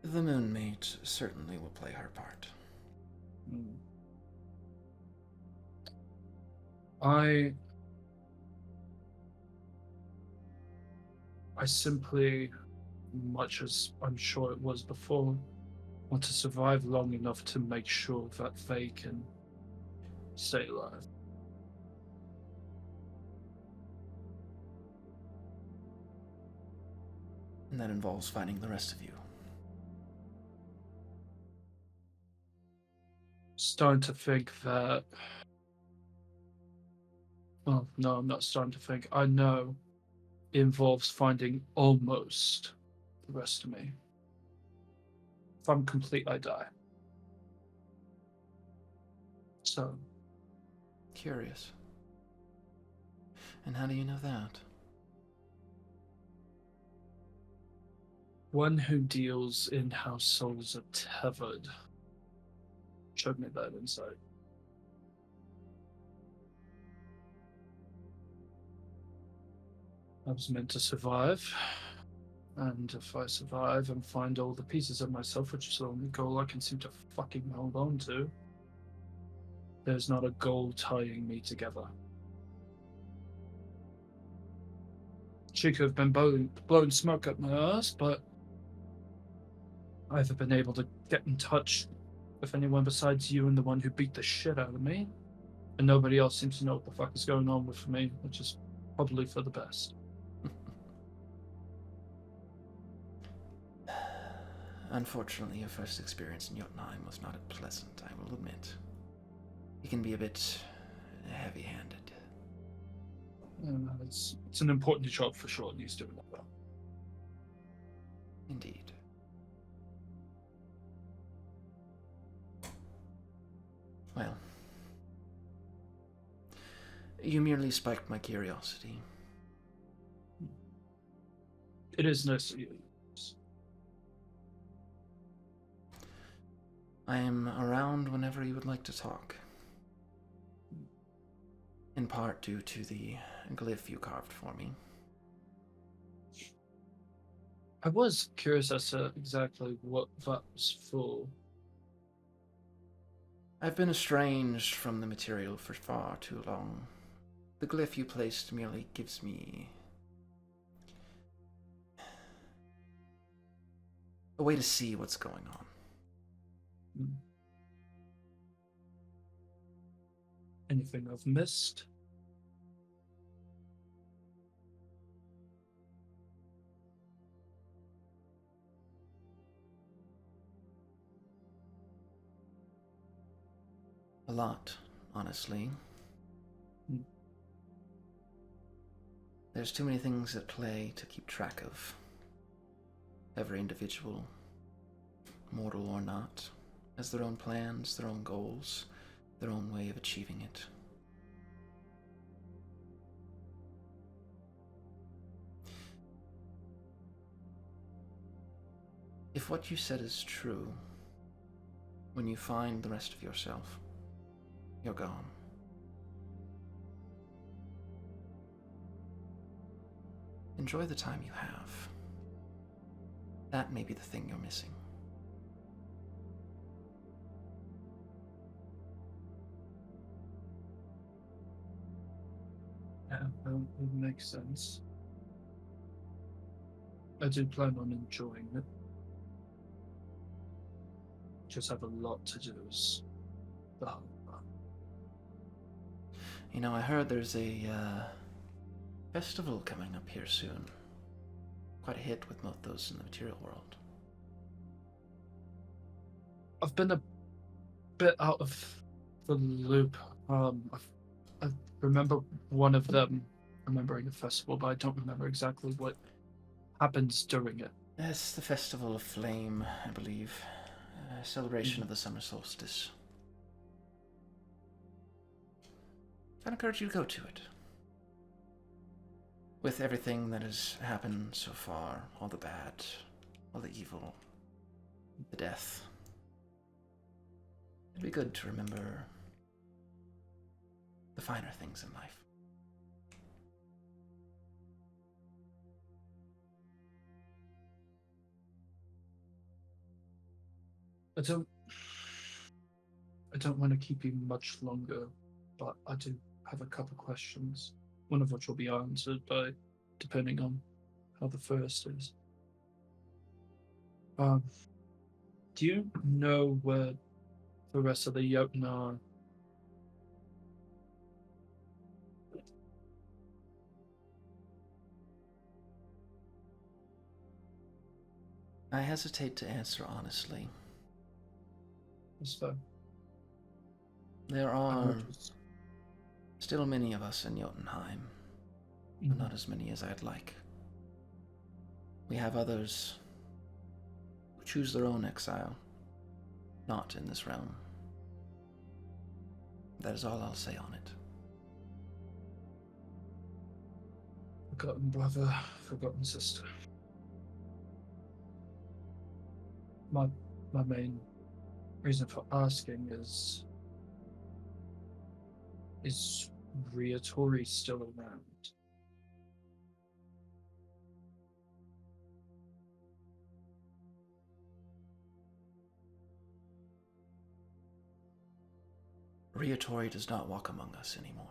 The Moonmate certainly will play her part. I simply, much as I'm sure it was before, want to survive long enough to make sure that they can stay alive. And that involves finding the rest of you. Starting to think that... Well, no, I'm not starting to think. I know it involves finding almost the rest of me. If I'm complete, I die. So. Curious. And how do you know that? One who deals in how souls are tethered showed me that insight. I was meant to survive, and if I survive and find all the pieces of myself, which is the only goal I can seem to fucking hold on to, there's not a goal tying me together. She could have been blowing smoke up my ass, but I haven't been able to get in touch with anyone besides you and the one who beat the shit out of me, and nobody else seems to know what the fuck is going on with me, which is probably for the best. Unfortunately, your first experience in Jotunheim was not pleasant, I will admit. He can be a bit heavy-handed. It's an important job for sure, and he's doing it well. Indeed. Well, you merely spiked my curiosity. It is nice of you. I am around whenever you would like to talk. In part due to the glyph you carved for me. I was curious as to exactly what that was for. I've been estranged from the material for far too long. The glyph you placed merely gives me a way to see what's going on. Anything I've missed? A lot, honestly. There's too many things at play to keep track of. Every individual, mortal or not, has their own plans, their own goals, their own way of achieving it. If what you said is true, when you find the rest of yourself, you're gone. Enjoy the time you have. That may be the thing you're missing. Yeah, it makes sense. I do plan on enjoying it. Just have a lot to do as the whole run. You know, I heard there's a festival coming up here soon. Quite a hit with both those in the material world. I've been a bit out of the loop. I remember one of them remembering a festival, but I don't remember exactly what happens during it. It's the Festival of Flame, I believe. A celebration of the summer solstice. I'd encourage you to go to it. With everything that has happened so far, all the bad, all the evil, the death, it'd be good to remember the finer things in life. I don't want to keep you much longer, but I do have a couple questions, one of which will be answered by, depending on how the first is. Do you know where the rest of the Jotun are? I hesitate to answer honestly. So, There are still many of us in Jotunheim, but not as many as I'd like. We have others who choose their own exile, not in this realm. That is all I'll say on it. Forgotten brother, forgotten sister. My main reason for asking is Riatori still around? Riatori does not walk among us anymore.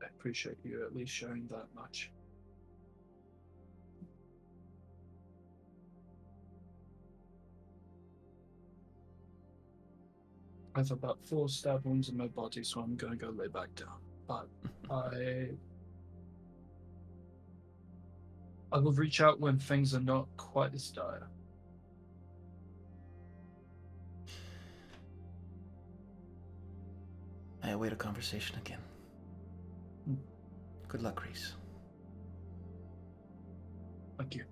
I appreciate you at least sharing that much. I have about 4 stab wounds in my body, so I'm going to go lay back down. but I will reach out when things are not quite as dire. I await a conversation again. Good luck, Reese. Thank you.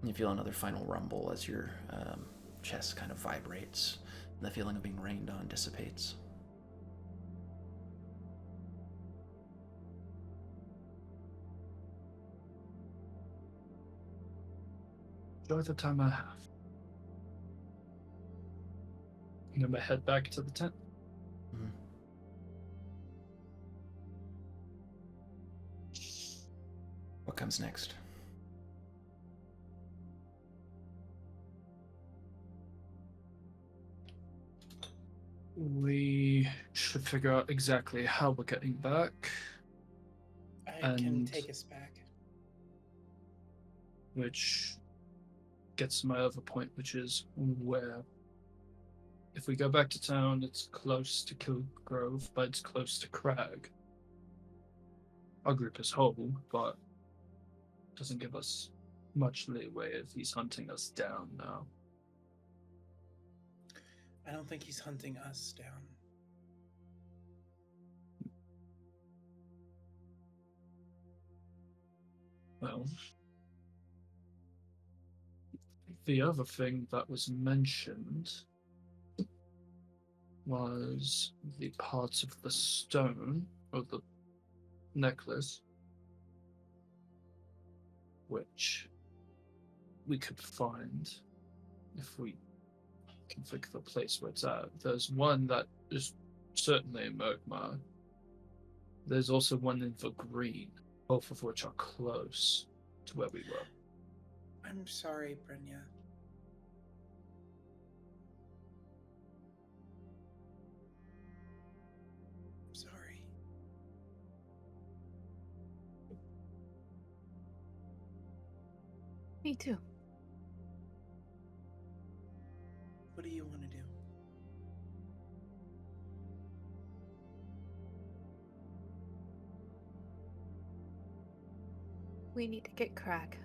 You feel another final rumble as your chest kind of vibrates, and the feeling of being rained on dissipates. Enjoy the time I have. I'm gonna head back to the tent. Mhm. What comes next? We should figure out exactly how we're getting back, I can And- take us back. which gets to my other point, which is where. If we go back to town, it's close to Kilgrove, but it's close to Crag. Our group is whole, but doesn't give us much leeway if he's hunting us down now. I don't think he's hunting us down. Well, the other thing that was mentioned was the parts of the stone, or the necklace, which we could find if we can figure the place where it's at. There's one that is certainly in Murkmar. There's also one in the green, both of which are close to where we were. I'm sorry, Brenya. I'm sorry. Me too. What do you want to do? We need to get Crag.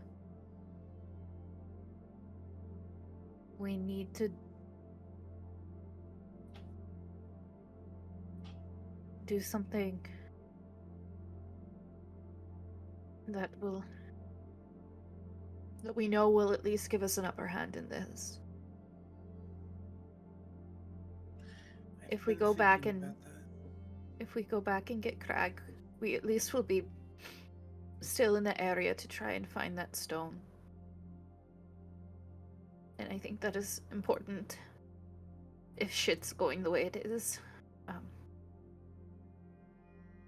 We need to do something that we know will at least give us an upper hand in this. I've If we been go back thinking and- about that. If we go back and get Crag, we at least will be still in the area to try and find that stone. And I think that is important if shit's going the way it is.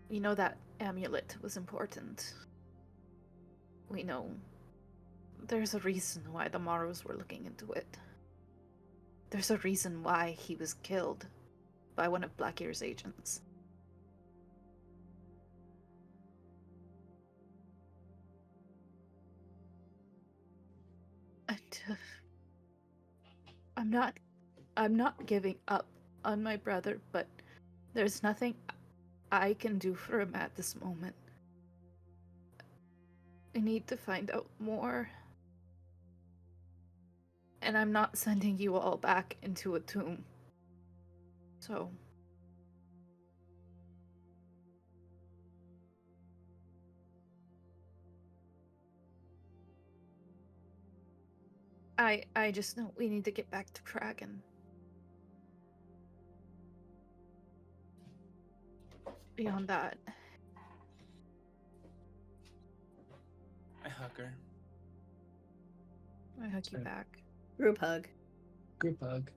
We know that amulet was important. We know there's a reason why the Morrows were looking into it. There's a reason why he was killed by one of Blackear's agents. And, I'm not giving up on my brother, but there's nothing I can do for him at this moment. I need to find out more. And I'm not sending you all back into a tomb. So... I just know we need to get back to Crag and... Beyond that... I hug her. I hug you Same. back. Group hug. Group hug.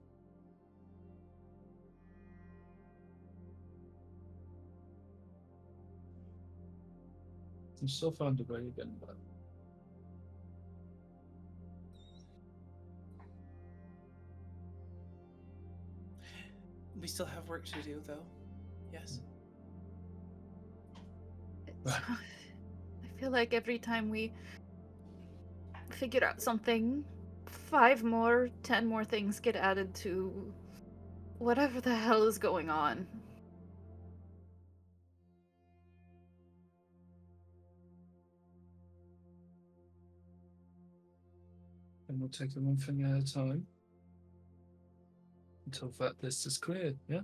We still found a way again, but We still have work to do, though. Yes. I feel like every time we figure out something, 5 more, 10 more things get added to whatever the hell is going on. And we'll take it one thing at a time until that list is cleared, yeah?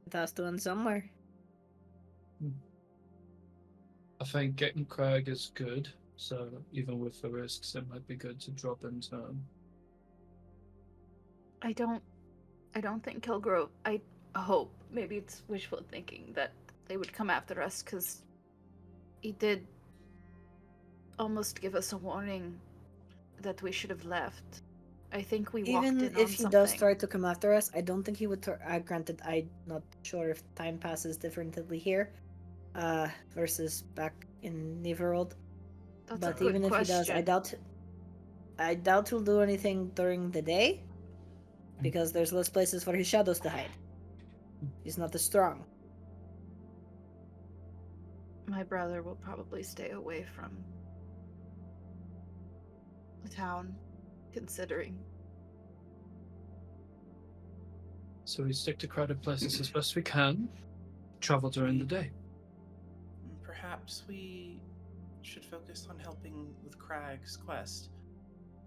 It has to end somewhere. I think getting Craig is good, so even with the risks, it might be good to drop in turn. I don't think Kilgrove. I hope, maybe it's wishful thinking, that they would come after us, because he did almost give us a warning that we should have left. I think we walked Even in if on he something. does try to come after us, I don't think he would. Granted, I'm not sure if time passes differently here, versus back in Nyrverold. That's But a good even if he does, question. I doubt he'll do anything during the day, because there's less places for his shadows to hide. He's not as strong. My brother will probably stay away from the town, considering. So we stick to crowded places as best we can, travel during the day. Perhaps we should focus on helping with Crag's quest.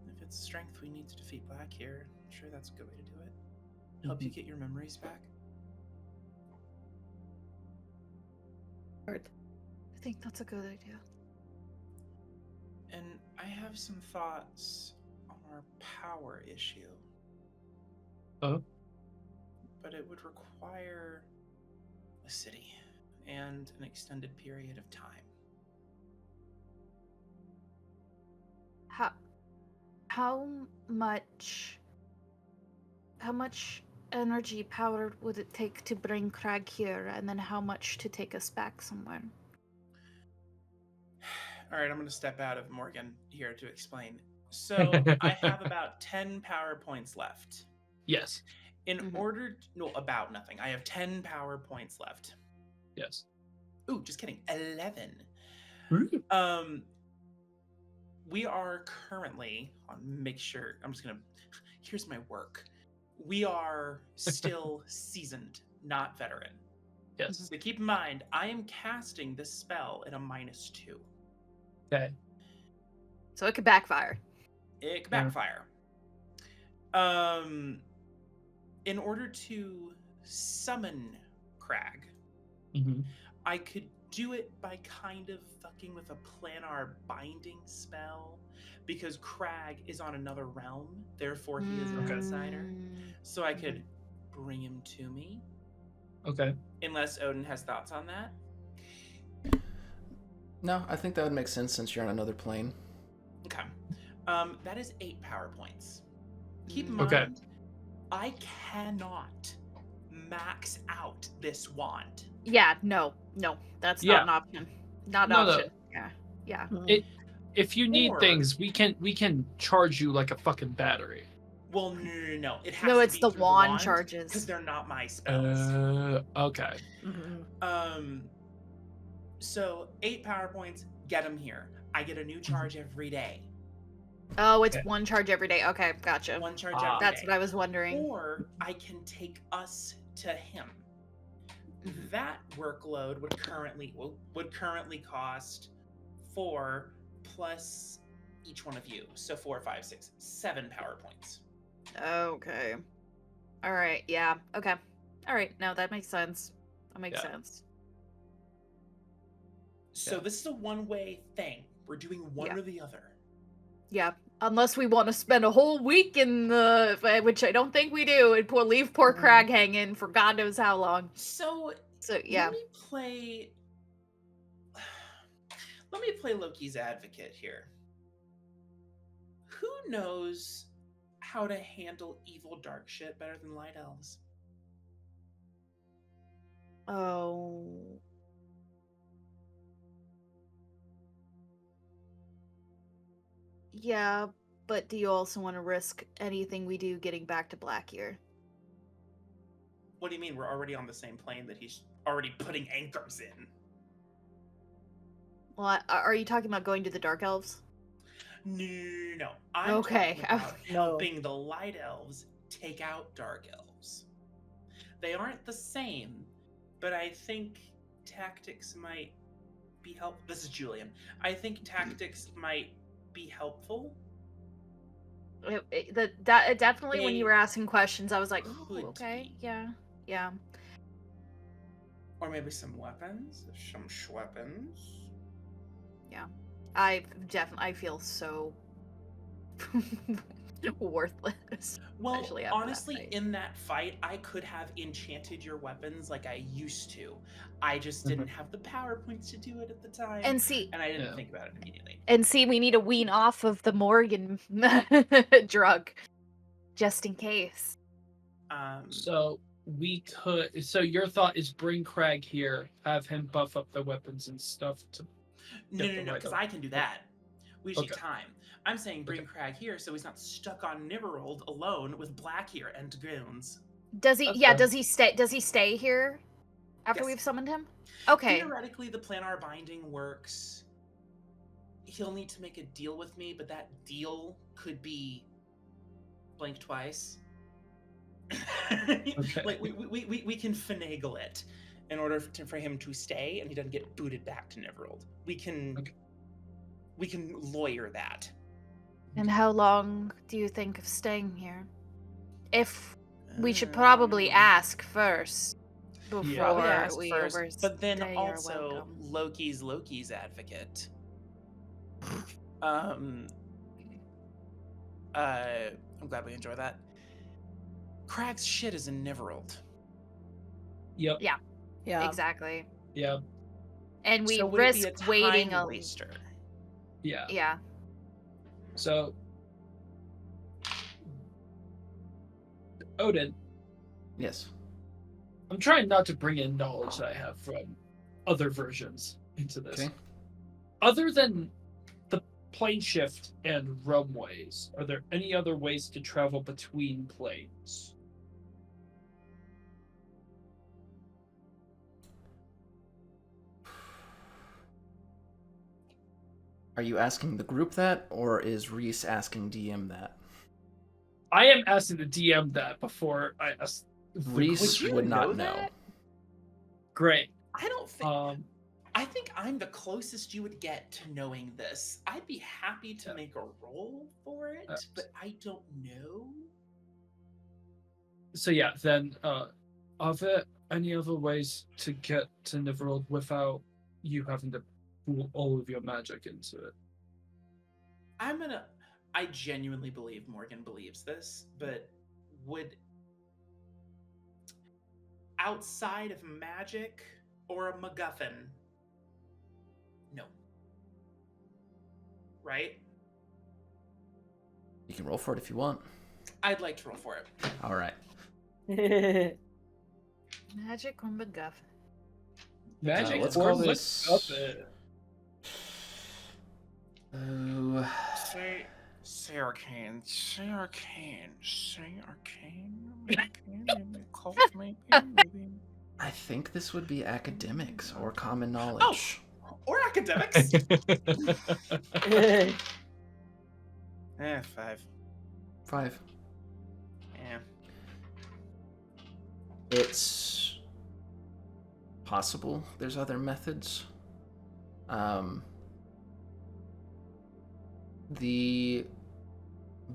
If it's strength we need to defeat Black here, I'm sure that's a good way to do it. Help you get your memories back. I think that's a good idea. And I have some thoughts on our power issue. Oh? But it would require a city and an extended period of time. How much energy power would it take to bring Crag here, and then how much to take us back somewhere? All right, I'm going to step out of Morgan here to explain. So I have about 10 power points left. Yes. In order to, no, about nothing. I have 10 power points left. Yes. Ooh, just kidding. 11. Ooh. We are currently on make sure. I'm just going to here's my work. We are still seasoned, not veteran. Yes. So keep in mind, I am casting this spell at a -2. Okay. So it could backfire. It could backfire. In order to summon Crag, I could do it by kind of fucking with a planar binding spell, because Crag is on another realm, therefore he is an outsider. So I could bring him to me. Okay. Unless Odin has thoughts on that. No, I think that would make sense since you're on another plane. Okay. That is 8 power points. Keep in mind, I cannot max out this wand. Yeah, no, that's not an option. Not an option. Yeah. If you need things, we can charge you like a fucking battery. Well, no. It has no, to it's be the through wand charges. because they're not my spells. Okay. So 8 power points, get them here. I get a new charge every day. Oh, it's one charge every day. Okay, gotcha. One charge every day. That's what I was wondering. Or I can take us to him. That workload would currently cost 4 plus each one of you. So 4, 5, 6, 7 power points. Okay. All right. Yeah. Okay. All right. No, that makes sense. That makes sense. So this is a one-way thing. We're doing one or the other. Yeah. Unless we want to spend a whole week in the, which I don't think we do, and leave poor Crag hanging for God knows how long. So yeah. Let me play Loki's advocate here. Who knows how to handle evil dark shit better than light elves? Oh. Yeah, but do you also want to risk anything we do getting back to Blackyear? What do you mean? We're already on the same plane that he's already putting anchors in. Well, are you talking about going to the Dark Elves? No. I'm talking about helping the light elves take out dark elves. They aren't the same, but I think tactics might be helpful. This is Julian. I think tactics might be helpful. Definitely when They you were asking questions, I was like, ooh, could okay, be. yeah. Or maybe some weapons. Some weapons. I feel so worthless. Well, Especially after honestly, that fight. in that fight, I could have enchanted your weapons like I used to. I just didn't have the power points to do it at the time, And see, and I didn't think about it immediately. we need to wean off of the Morgan drug, just in case. So we could. So your thought is bring Crag here, have him buff up the weapons and stuff to. No, get the right because up. I can do that. We just need Okay. time. I'm saying bring Okay. Crag here so he's not stuck on Nyrverold alone with Black here and goons. Does he? That's Yeah. fair. Does he stay? Does he stay here after Yes. we've summoned him? Okay. Theoretically, the planar binding works. He'll need to make a deal with me, but that deal could be blank twice. Okay. Like we can finagle it in order for him to stay and he doesn't get booted back to Nyrverold. We can lawyer that. And how long do you think of staying here? If we should probably ask first before Probably ask we first, but then overstay our also welcome. Loki's advocate. I'm glad we enjoy that. Crag's shit is in Nyrverold. Yep. Yeah. Exactly. Yeah. And we So would it be risk a waiting time a waster. Yeah. Yeah. So Odin, Yes. I'm trying not to bring in knowledge that I have from other versions into this. Okay. Other than the plane shift and realmways, are there any other ways to travel between planes? Are you asking the group that, or is Reese asking DM that? I am asking the DM that before I ask. Reese you would know not know. that? Great. I don't think. I think I'm the closest you would get to knowing this. I'd be happy to make a roll for it, but I don't know. So yeah, then are there any other ways to get to Nyrverold without you having to pull all of your magic into it? I genuinely believe Morgan believes this, but would outside of magic or a MacGuffin, no. Right? You can roll for it if you want. I'd like to roll for it. All right. Magic or MacGuffin? Magic let's or call this- MacGuffin? Say arcane. Say arcane. Say arcane. Cult maybe. I think this would be academics or common knowledge. Or academics. 5. 5. Yeah. It's possible there's other methods. The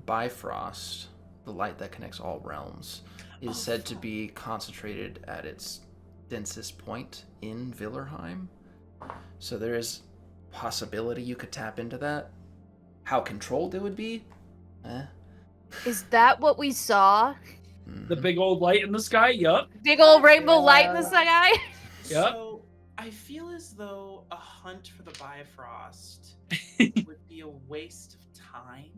Bifrost, the light that connects all realms, is said to be concentrated at its densest point in Villerheim. So there is possibility you could tap into that. How controlled it would be? Is that what we saw? The big old light in the sky? Yup. Big old rainbow light in the sky? Yep. So I feel as though a hunt for the Bifrost would be a waste of time.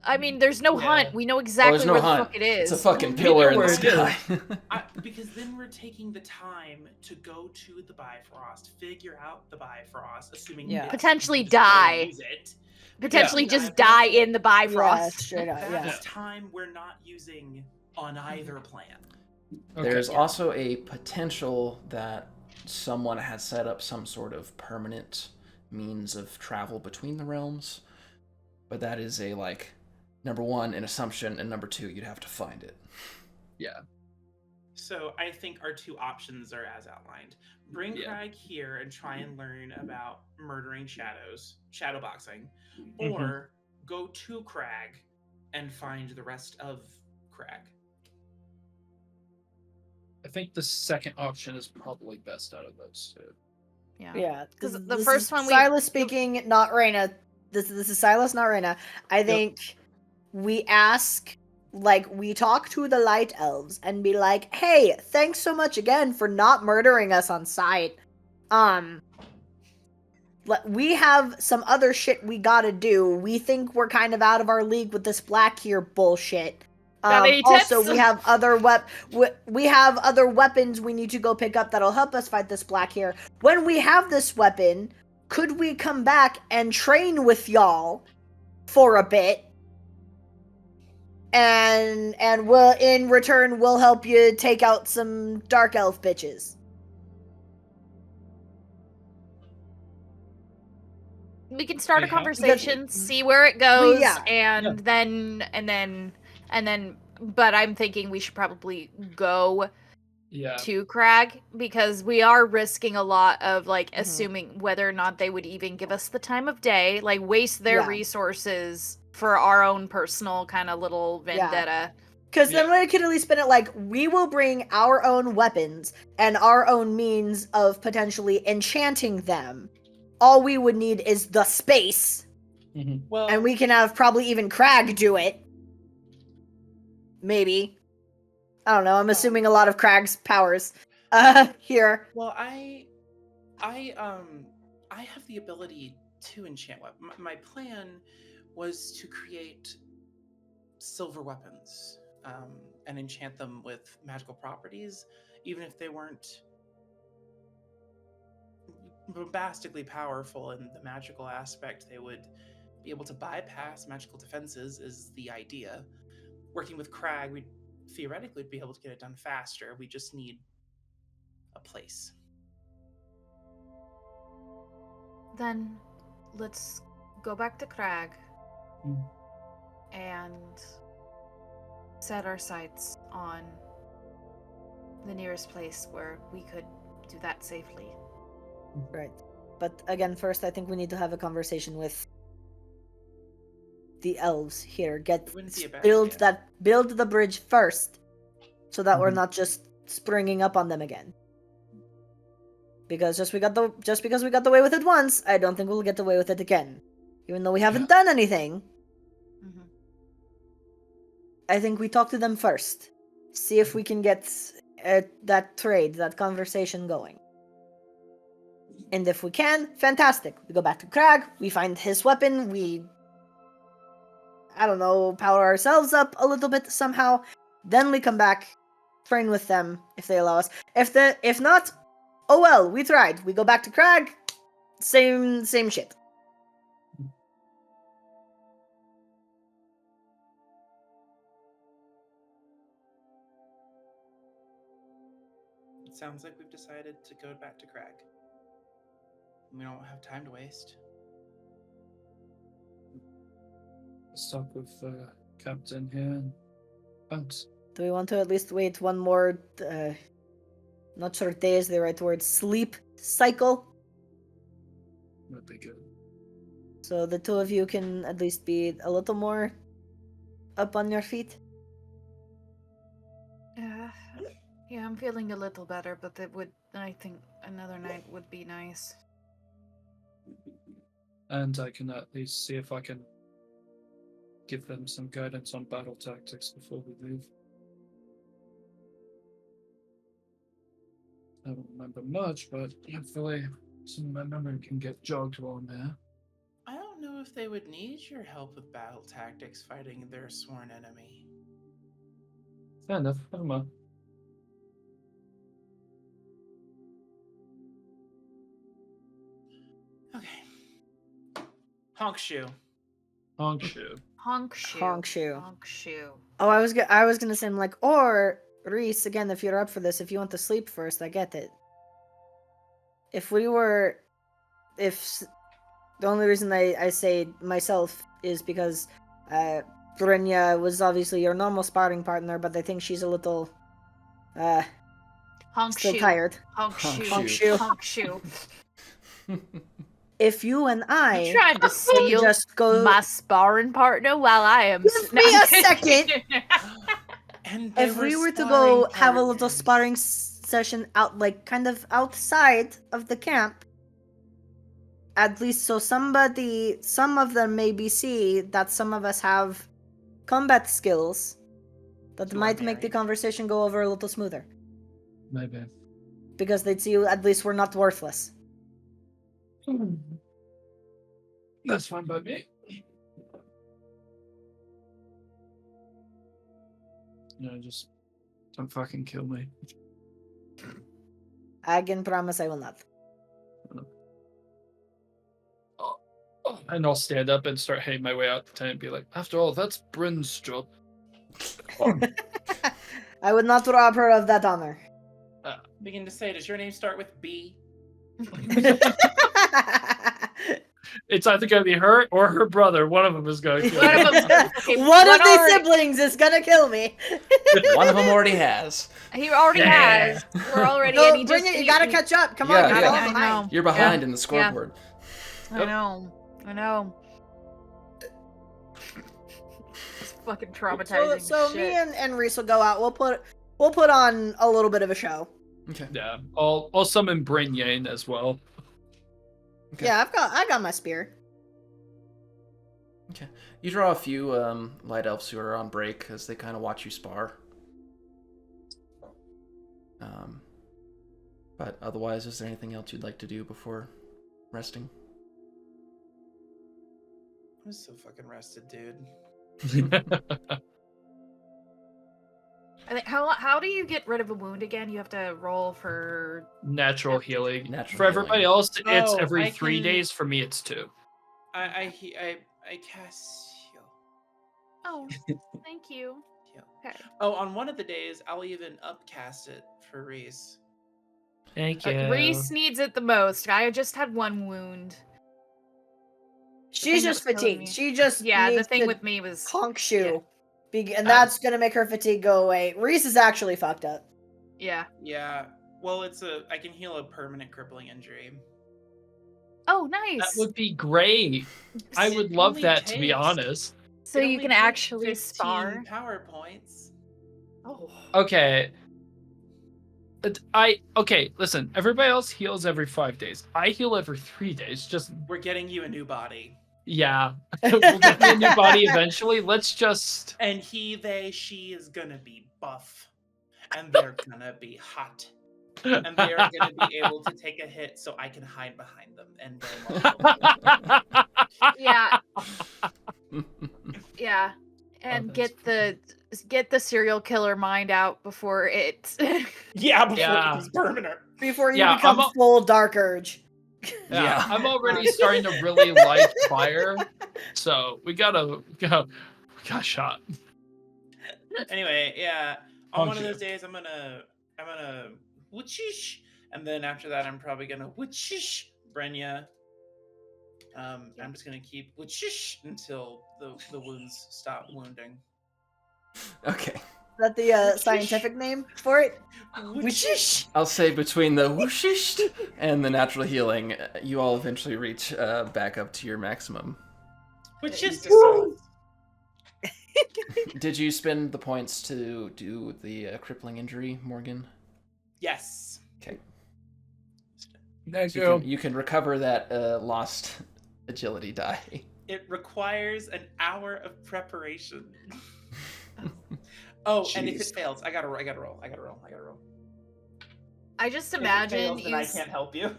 I mean, there's no Yeah. hunt. We know exactly no where the hunt. fuck it is. It's a fucking We pillar know in the where it is. sky. Because then we're taking the time to go to the Bifrost, figure out the Bifrost, assuming Yeah. it's- Potentially you just go die. Use it. Potentially Yeah. just die in the Yeah, Bifrost. straight up. Yeah. That's time we're not using on either plan. There's Okay. also a potential that someone has set up some sort of permanent means of travel between the realms, but that is a, like, number one, an assumption, and number two, you'd have to find it. Yeah. So I think our two options are as outlined. Bring Yeah. Crag here and try and learn about murdering shadows, shadowboxing, Mhm. or go to Crag and find the rest of Crag? I think the second option is probably best out of those two. Yeah, because the this first is one Silas speaking, not Reyna. This is Silas, not Reyna. I think we ask, like, we talk to the light elves and be like, "Hey, thanks so much again for not murdering us on sight. We have some other shit we gotta do. We think we're kind of out of our league with this black here bullshit. Also, we have other we have other weapons we need to go pick up that'll help us fight this black here. When we have this weapon, could we come back and train with y'all for a bit? And we'll, in return, we'll help you take out some dark elf bitches." We can start a They have- conversation, see where it goes, yeah. and then but I'm thinking we should probably go to Crag, because we are risking a lot of, like, assuming whether or not they would even give us the time of day, like, waste their resources for our own personal kind of little vendetta. Because then we could at least spin it like, we will bring our own weapons and our own means of potentially enchanting them. All we would need is the space. Well, And we can have probably even Crag do it. Maybe. I don't know, I'm assuming a lot of Crag's powers here. Well, I have the ability to enchant weapons. My plan was to create silver weapons and enchant them with magical properties, even if they weren't bombastically powerful in the magical aspect. They would be able to bypass magical defenses is the idea. Working with Crag, we theoretically would be able to get it done faster. We just need a place. Then let's go back to Crag and set our sights on the nearest place where we could do that safely. Right. But again, first I think we need to have a conversation with the elves here. Build the bridge first, so that we're not just springing up on them again. Because just because we got away with it once, I don't think we'll get away with it again. Even though we haven't done anything. I think we talk to them first. See if we can get that conversation going. And if we can, fantastic. We go back to Crag, we find his weapon, we, I don't know, power ourselves up a little bit somehow. Then we come back, train with them if they allow us. If not, oh well, we tried. We go back to Crag, same shit. It sounds like we've decided to go back to Crag. We don't have time to waste. Let's talk with Captain here and bounce. Do we want to at least wait one more, not sure day is the right word, sleep cycle? Would be good. So the two of you can at least be a little more up on your feet? Yeah, I'm feeling a little better, but I think another night would be nice. And I can at least see if I can give them some guidance on battle tactics before we leave. I don't remember much, but hopefully some of my memory can get jogged while I'm there. I don't know if they would need your help with battle tactics fighting their sworn enemy. Fair enough, never mind. Okay. Honk shoe. Honk shoe. Honk shoe. Honk shoe. Honk shoe. Oh, I was gonna say, I'm like, or Reese, again, if you're up for this, if you want to sleep first, I get it. If the only reason I say myself is because Brynja was obviously your normal sparring partner, but I think she's a little Honk still shoe. tired. Honk Honk shoe. shoe. Honk shoe. if you and You I tried to steal just go my sparring partner while I am. Give me a second. And they if we were to sparring go have a little partners. sparring session out, like kind of outside of the camp, at least so some of them maybe see that some of us have combat skills that You are might make the married. conversation go over a little smoother. Maybe. Because they'd see at least we're not worthless. That's fine by me. No, just don't fucking kill me. I can promise I will not. And I'll stand up and start heading my way out the tent and be like, after all, that's Bryn's job. I would not rob her of that honor. Begin to say, does your name start with B? It's either going to be her or her brother. One of them is going to kill One me. of them's- okay, One of these already- siblings is gonna kill me. One of them already has. He already Yeah. has. We're already. No, and he bring just, it. You gotta catch up. Come Yeah, on, you're yeah. falling I behind. know. You're behind in the scoreboard. I know. I know. It's fucking traumatizing. So shit. me and Reese will go out. We'll put on a little bit of a show. Okay. Yeah, I'll summon Bryn Yane as well. Okay. Yeah, I got my spear. Okay. You draw a few light elves who are on break as they kind of watch you spar. But otherwise, is there anything else you'd like to do before resting? I'm so fucking rested, dude. I think, how do you get rid of a wound again? You have to roll for. Natural healing. Natural For everybody healing. else, it's Oh, every I 3 can- days. For me, it's 2. I cast heal. Oh, thank you. Heal. Okay. Oh, on one of the days, I'll even upcast it for Reese. Thank Reese needs it the most. I just had one wound. She's thing that just was killing me. fatigued. She just Yeah, the needs thing to with me was. honk shoe, and Oh. that's gonna make her fatigue go away. Reese is actually fucked up. Yeah. Yeah. Well, I can heal a permanent crippling injury. Oh, That nice. would be great. I would love only that, to be takes- honest. So It you only can takes actually 15 spar. power points. Oh. Okay. Okay, listen, everybody else heals every 5 days. I heal every 3 days. Just, We're getting you a new body. yeah. We'll get me a new body eventually. Let's just... And he, they, she is gonna be buff. And they're gonna be hot. And they are gonna be able to take a hit so I can hide behind them and Yeah. Yeah. And that's get the serial killer mind out before it. Yeah, before Yeah. it becomes permanent. Before you Yeah, become I'm full dark urge. Yeah, I'm already starting to really like fire, so we got shot. Anyway, yeah. On Oh, one of shit. those days I'm gonna whoochish, and then after that I'm probably gonna whoochish Brenya. I'm just gonna keep whoochish until the wounds stop wounding. Okay. Is that the scientific name for it? Whoochish. I'll say between the whooshish and the natural healing, you all eventually reach back up to your maximum. Whoochish. Did you spend the points to do the crippling injury, Morgan? Yes. Okay. Thank So you can recover that lost agility die. It requires an hour of preparation. Oh, and if it Jeez. fails, I gotta roll. I just If it imagine fails, then you. I can't help you.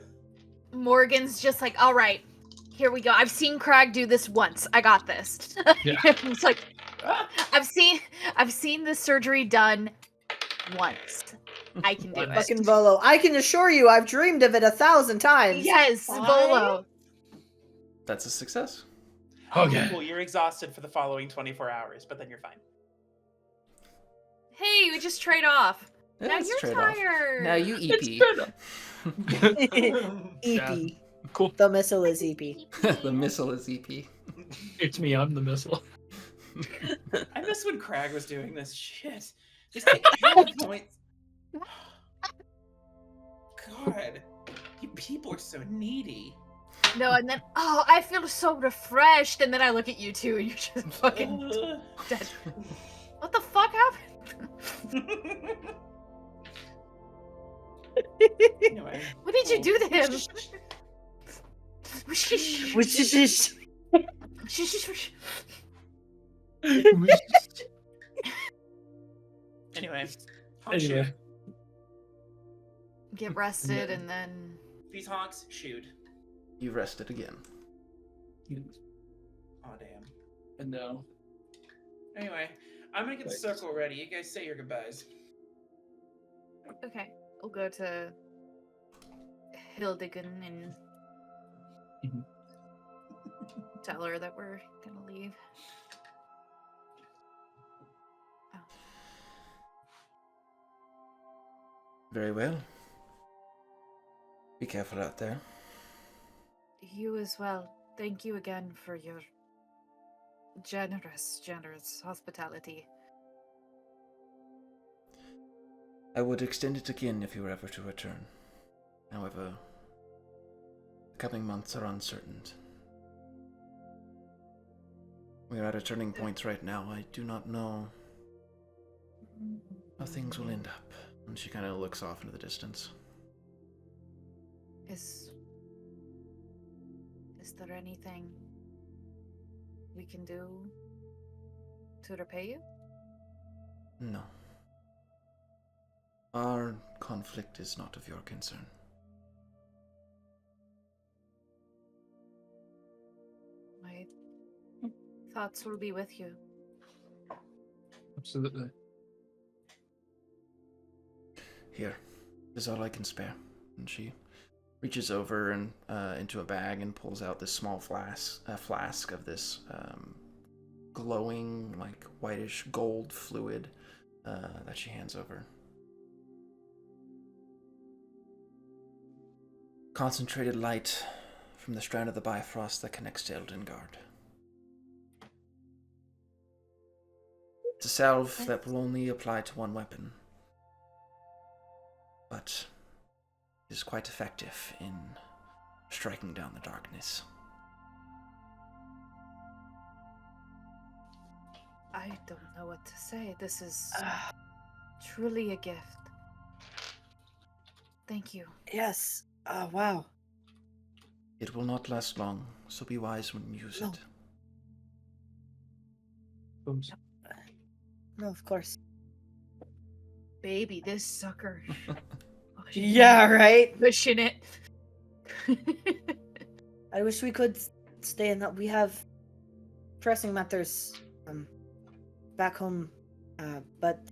Morgan's just like, all right, here we go. I've seen Crag do this once. I got this. Yeah. It's like, I've seen this surgery done once. I can do it. Fucking Volo. I can assure you, I've dreamed of it 1,000 times. Yes, Fine. Volo. That's a success. Okay. Cool, you're exhausted for the following 24 hours, but then you're fine. Hey, we just trade off. Yeah, Now it's a you're trade-off. tired. Now you It's EP. good. EP. Cool. The missile is EP. The missile is EP. It's me. I'm the missile. I miss when Crag was doing this shit. Just take power points. God, you people are so needy. No, and then I feel so refreshed, and then I look at you two, and you're just fucking dead. What the fuck happened? Anyway, What did you do to him? Anyway, Anyway. Get rested, and then these honks shoot. You rested again. Oh damn. And now. Anyway, I'm gonna get the circle ready. You guys say your goodbyes. okay, we'll go to Hildigan and Mhm. tell her that we're gonna leave. Very well. Be careful out there. You as well. Thank you again for your generous hospitality. I would extend it again if you were ever to return. However, the coming months are uncertain. We are at a turning point right now. I do not know how things will end up. And she kind of looks off into the distance. Is there anything we can do to repay you? No. Our conflict is not of your concern. My thoughts will be with you. Absolutely. Here, this is all I can spare. And she reaches over and into a bag and pulls out this small flask of this glowing, like whitish gold fluid that she hands over. Concentrated light from the strand of the Bifrost that connects to Eldengard. It's a salve that will only apply to one weapon, but is quite effective in striking down the darkness. I don't know what to say. This is truly a gift. Thank you. Yes. Wow. It will not last long, so be wise when you use it. Oops. No, of course. Baby, this sucker. Yeah, right? Pushing it. I wish we could stay in that. We have pressing matters back home, but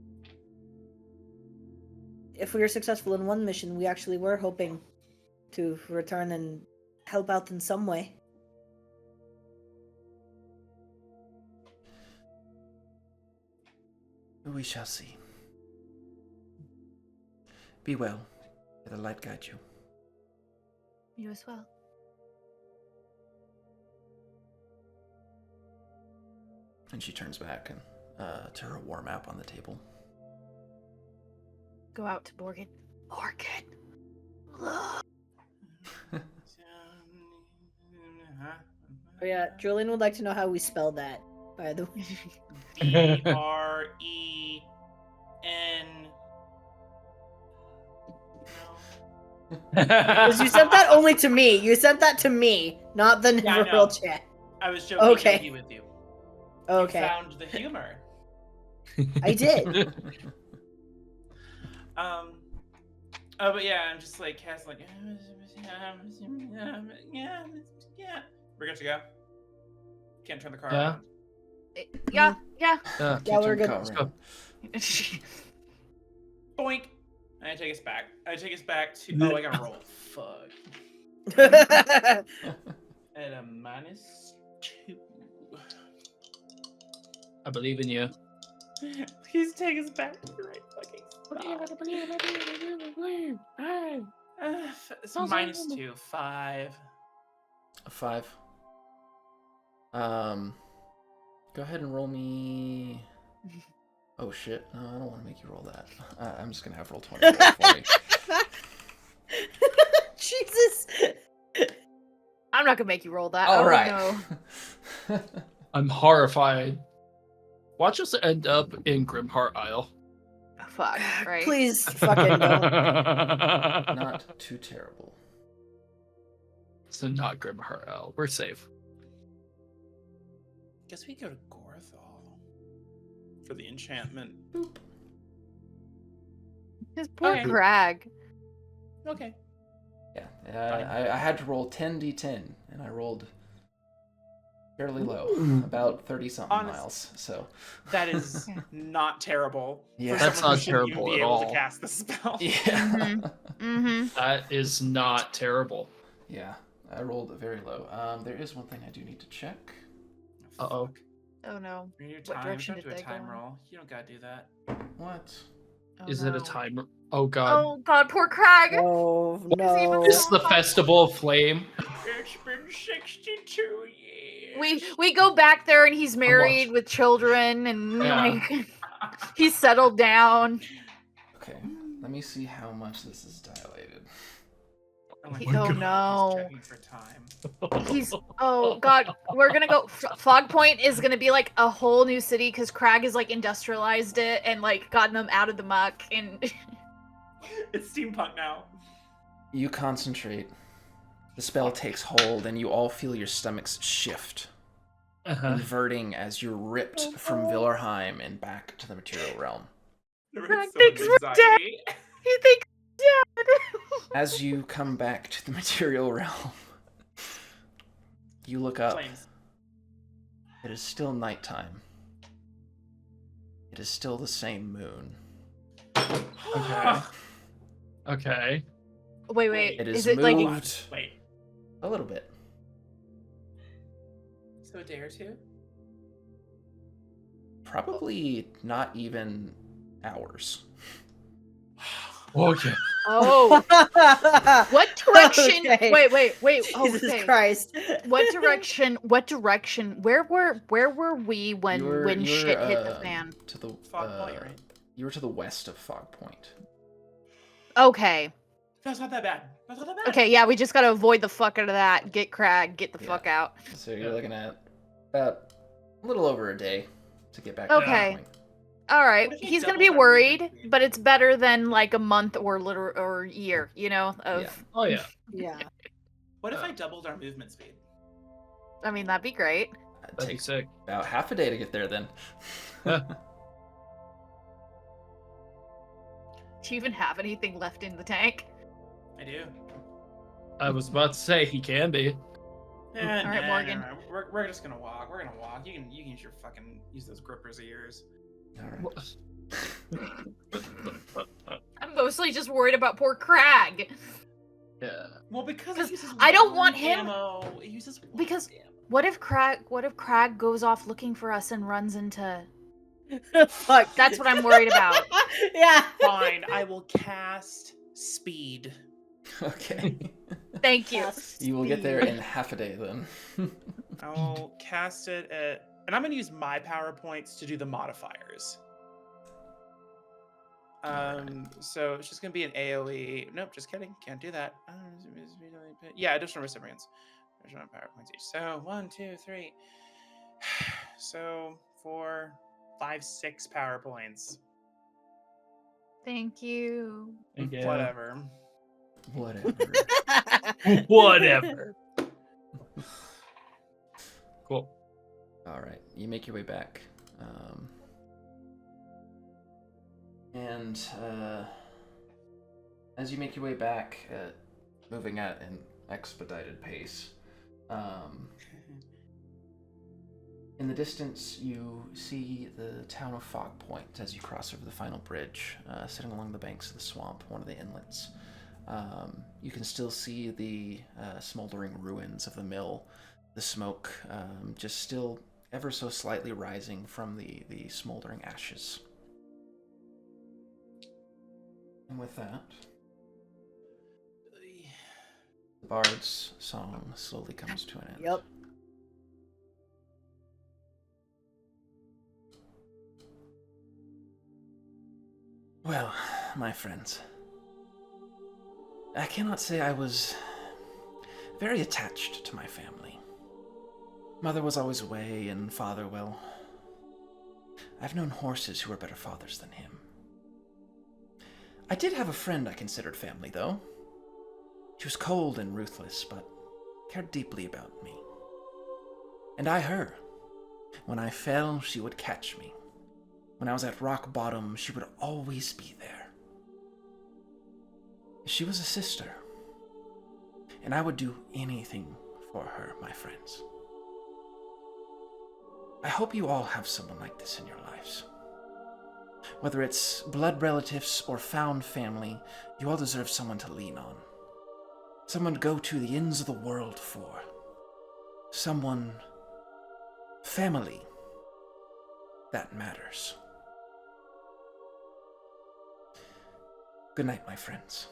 if we are successful in one mission, we actually were hoping to return and help out in some way. We shall see. Be well. May the light guide you. You as well. And she turns back and to her war map on the table. Go out to Morgan. Morgan! Oh yeah, Julian would like to know how we spell that, by the way. BREN. Because you sent that only to me. You sent that to me, not the Yeah, I know. Nyrverold chat. I was joking Okay. with you. Okay. You found the humor. I did. But yeah, I'm just like Cass, like, yeah. We're good to go. Can't turn the car Yeah. around. Yeah. Yeah, we're good. Let's go. Boink. And I take us back. I take us back to. Oh, I gotta roll. Fuck. At a -2. I believe in you. Please take us back to the right fucking spot. It's -2. 5. A 5. Go ahead and roll me. Oh shit! No, I don't want to make you roll that. I'm just gonna have roll 20 for me. Jesus. I'm not gonna make you roll that. All Oh, right. no. I'm horrified. Watch us end up in Grimheart Isle. Fuck, right? Please, fucking don't. Not too terrible. So not Grimheart Isle. We're safe. Guess we go to Gorthal for the enchantment. Just poor Okay. Crag. Okay. Yeah, I had to roll 10d10, and I rolled fairly low, about 30-something Honest- miles. So That is not terrible. Yeah. For That's someone who not shouldn't even terrible be at able all. to cast the spell. yeah, Mm-hmm. That is not terrible. yeah, I rolled very low. There is one thing I do need to check. Uh-oh. Oh no. Read your What time. direction Don't do did a they go time in? roll. You don't gotta do that. What? Oh, Is it no. a timer? Oh god. Oh god, poor Crag. Oh even no. Is this the Festival of Flame? It's been 62 years. We go back there and he's married watching. with children and Yeah. like he's settled down. Okay, let me see how much this is dilated. Oh, my Oh, God, no. He's checking for time. He's oh god, we're gonna go. Fog Point is gonna be like a whole new city because Crag has like industrialized it and like gotten them out of the muck and It's steampunk now. You concentrate. The spell takes hold, and you all feel your stomachs shift, inverting as you're ripped from Villarheim and back to the material realm. Crag It's so thinks much we're dead. anxiety. he thinks he's dead. As you come back to the material realm, you look up. Flames. It is still nighttime. It is still the same moon. Okay. Okay. Wait. It Is is it like moved Wait. a little bit. So a day or two? Probably not even hours. Okay. oh what direction? Okay. Wait. Oh, Jesus okay. Christ. What direction? Where were we when shit hit the fan? To the Fog Point, right? You were to the west of Fog Point. Okay. That's not that bad. That's not that bad. Okay, yeah, we just gotta avoid the fuck out of that. Get Crag, get the Yeah. fuck out. So you're looking at about a little over a day to get back Okay. to Fog Point. Alright. What if he He's gonna doubles be our worried, movement speed? but it's better than like a month or year, you know, of Yeah. Oh yeah. Yeah. What if I doubled our movement speed? I mean that'd be great. It That'd be takes sick. about half a day to get there then. Do you even have anything left in the tank? I do. I was about to say he can be. All right, Morgan. No. We're just gonna walk. We're gonna walk. You can use your fucking those grippers of yours. All right. I'm mostly just worried about poor Crag. Yeah. Well, because it 'Cause uses I don't one want him- ammo. It uses one because- ammo. What if Crag goes off looking for us and runs into Fuck. That's what I'm worried about. Yeah. Fine, I will cast speed. Okay. Thank you. You will get there in half a day then. I will cast it at, and I'm gonna use my power points to do the modifiers. So it's just gonna be an AOE. Nope, just kidding. Can't do that. Yeah, additional recipients. Additional power points each. So 1, 2, 3. So 4, 5, 6 power points. Thank you. Yeah. Whatever. Whatever. Whatever. Cool. All right, you make your way back, and as you make your way back, moving at an expedited pace, in the distance you see the town of Fog Point as you cross over the final bridge, sitting along the banks of the swamp, one of the inlets. You can still see the smoldering ruins of the mill, the smoke just still ever so slightly rising from the smoldering ashes. And with that, the bard's song slowly comes to an end. Yep. Well, my friends, I cannot say I was very attached to my family. Mother was always away, and father, well, I've known horses who were better fathers than him. I did have a friend I considered family, though. She was cold and ruthless, but cared deeply about me. And I her. When I fell, she would catch me. When I was at rock bottom, she would always be there. She was a sister, and I would do anything for her, my friends. I hope you all have someone like this in your lives. Whether it's blood relatives or found family, you all deserve someone to lean on. Someone to go to the ends of the world for. Someone... family. That matters. Good night, my friends.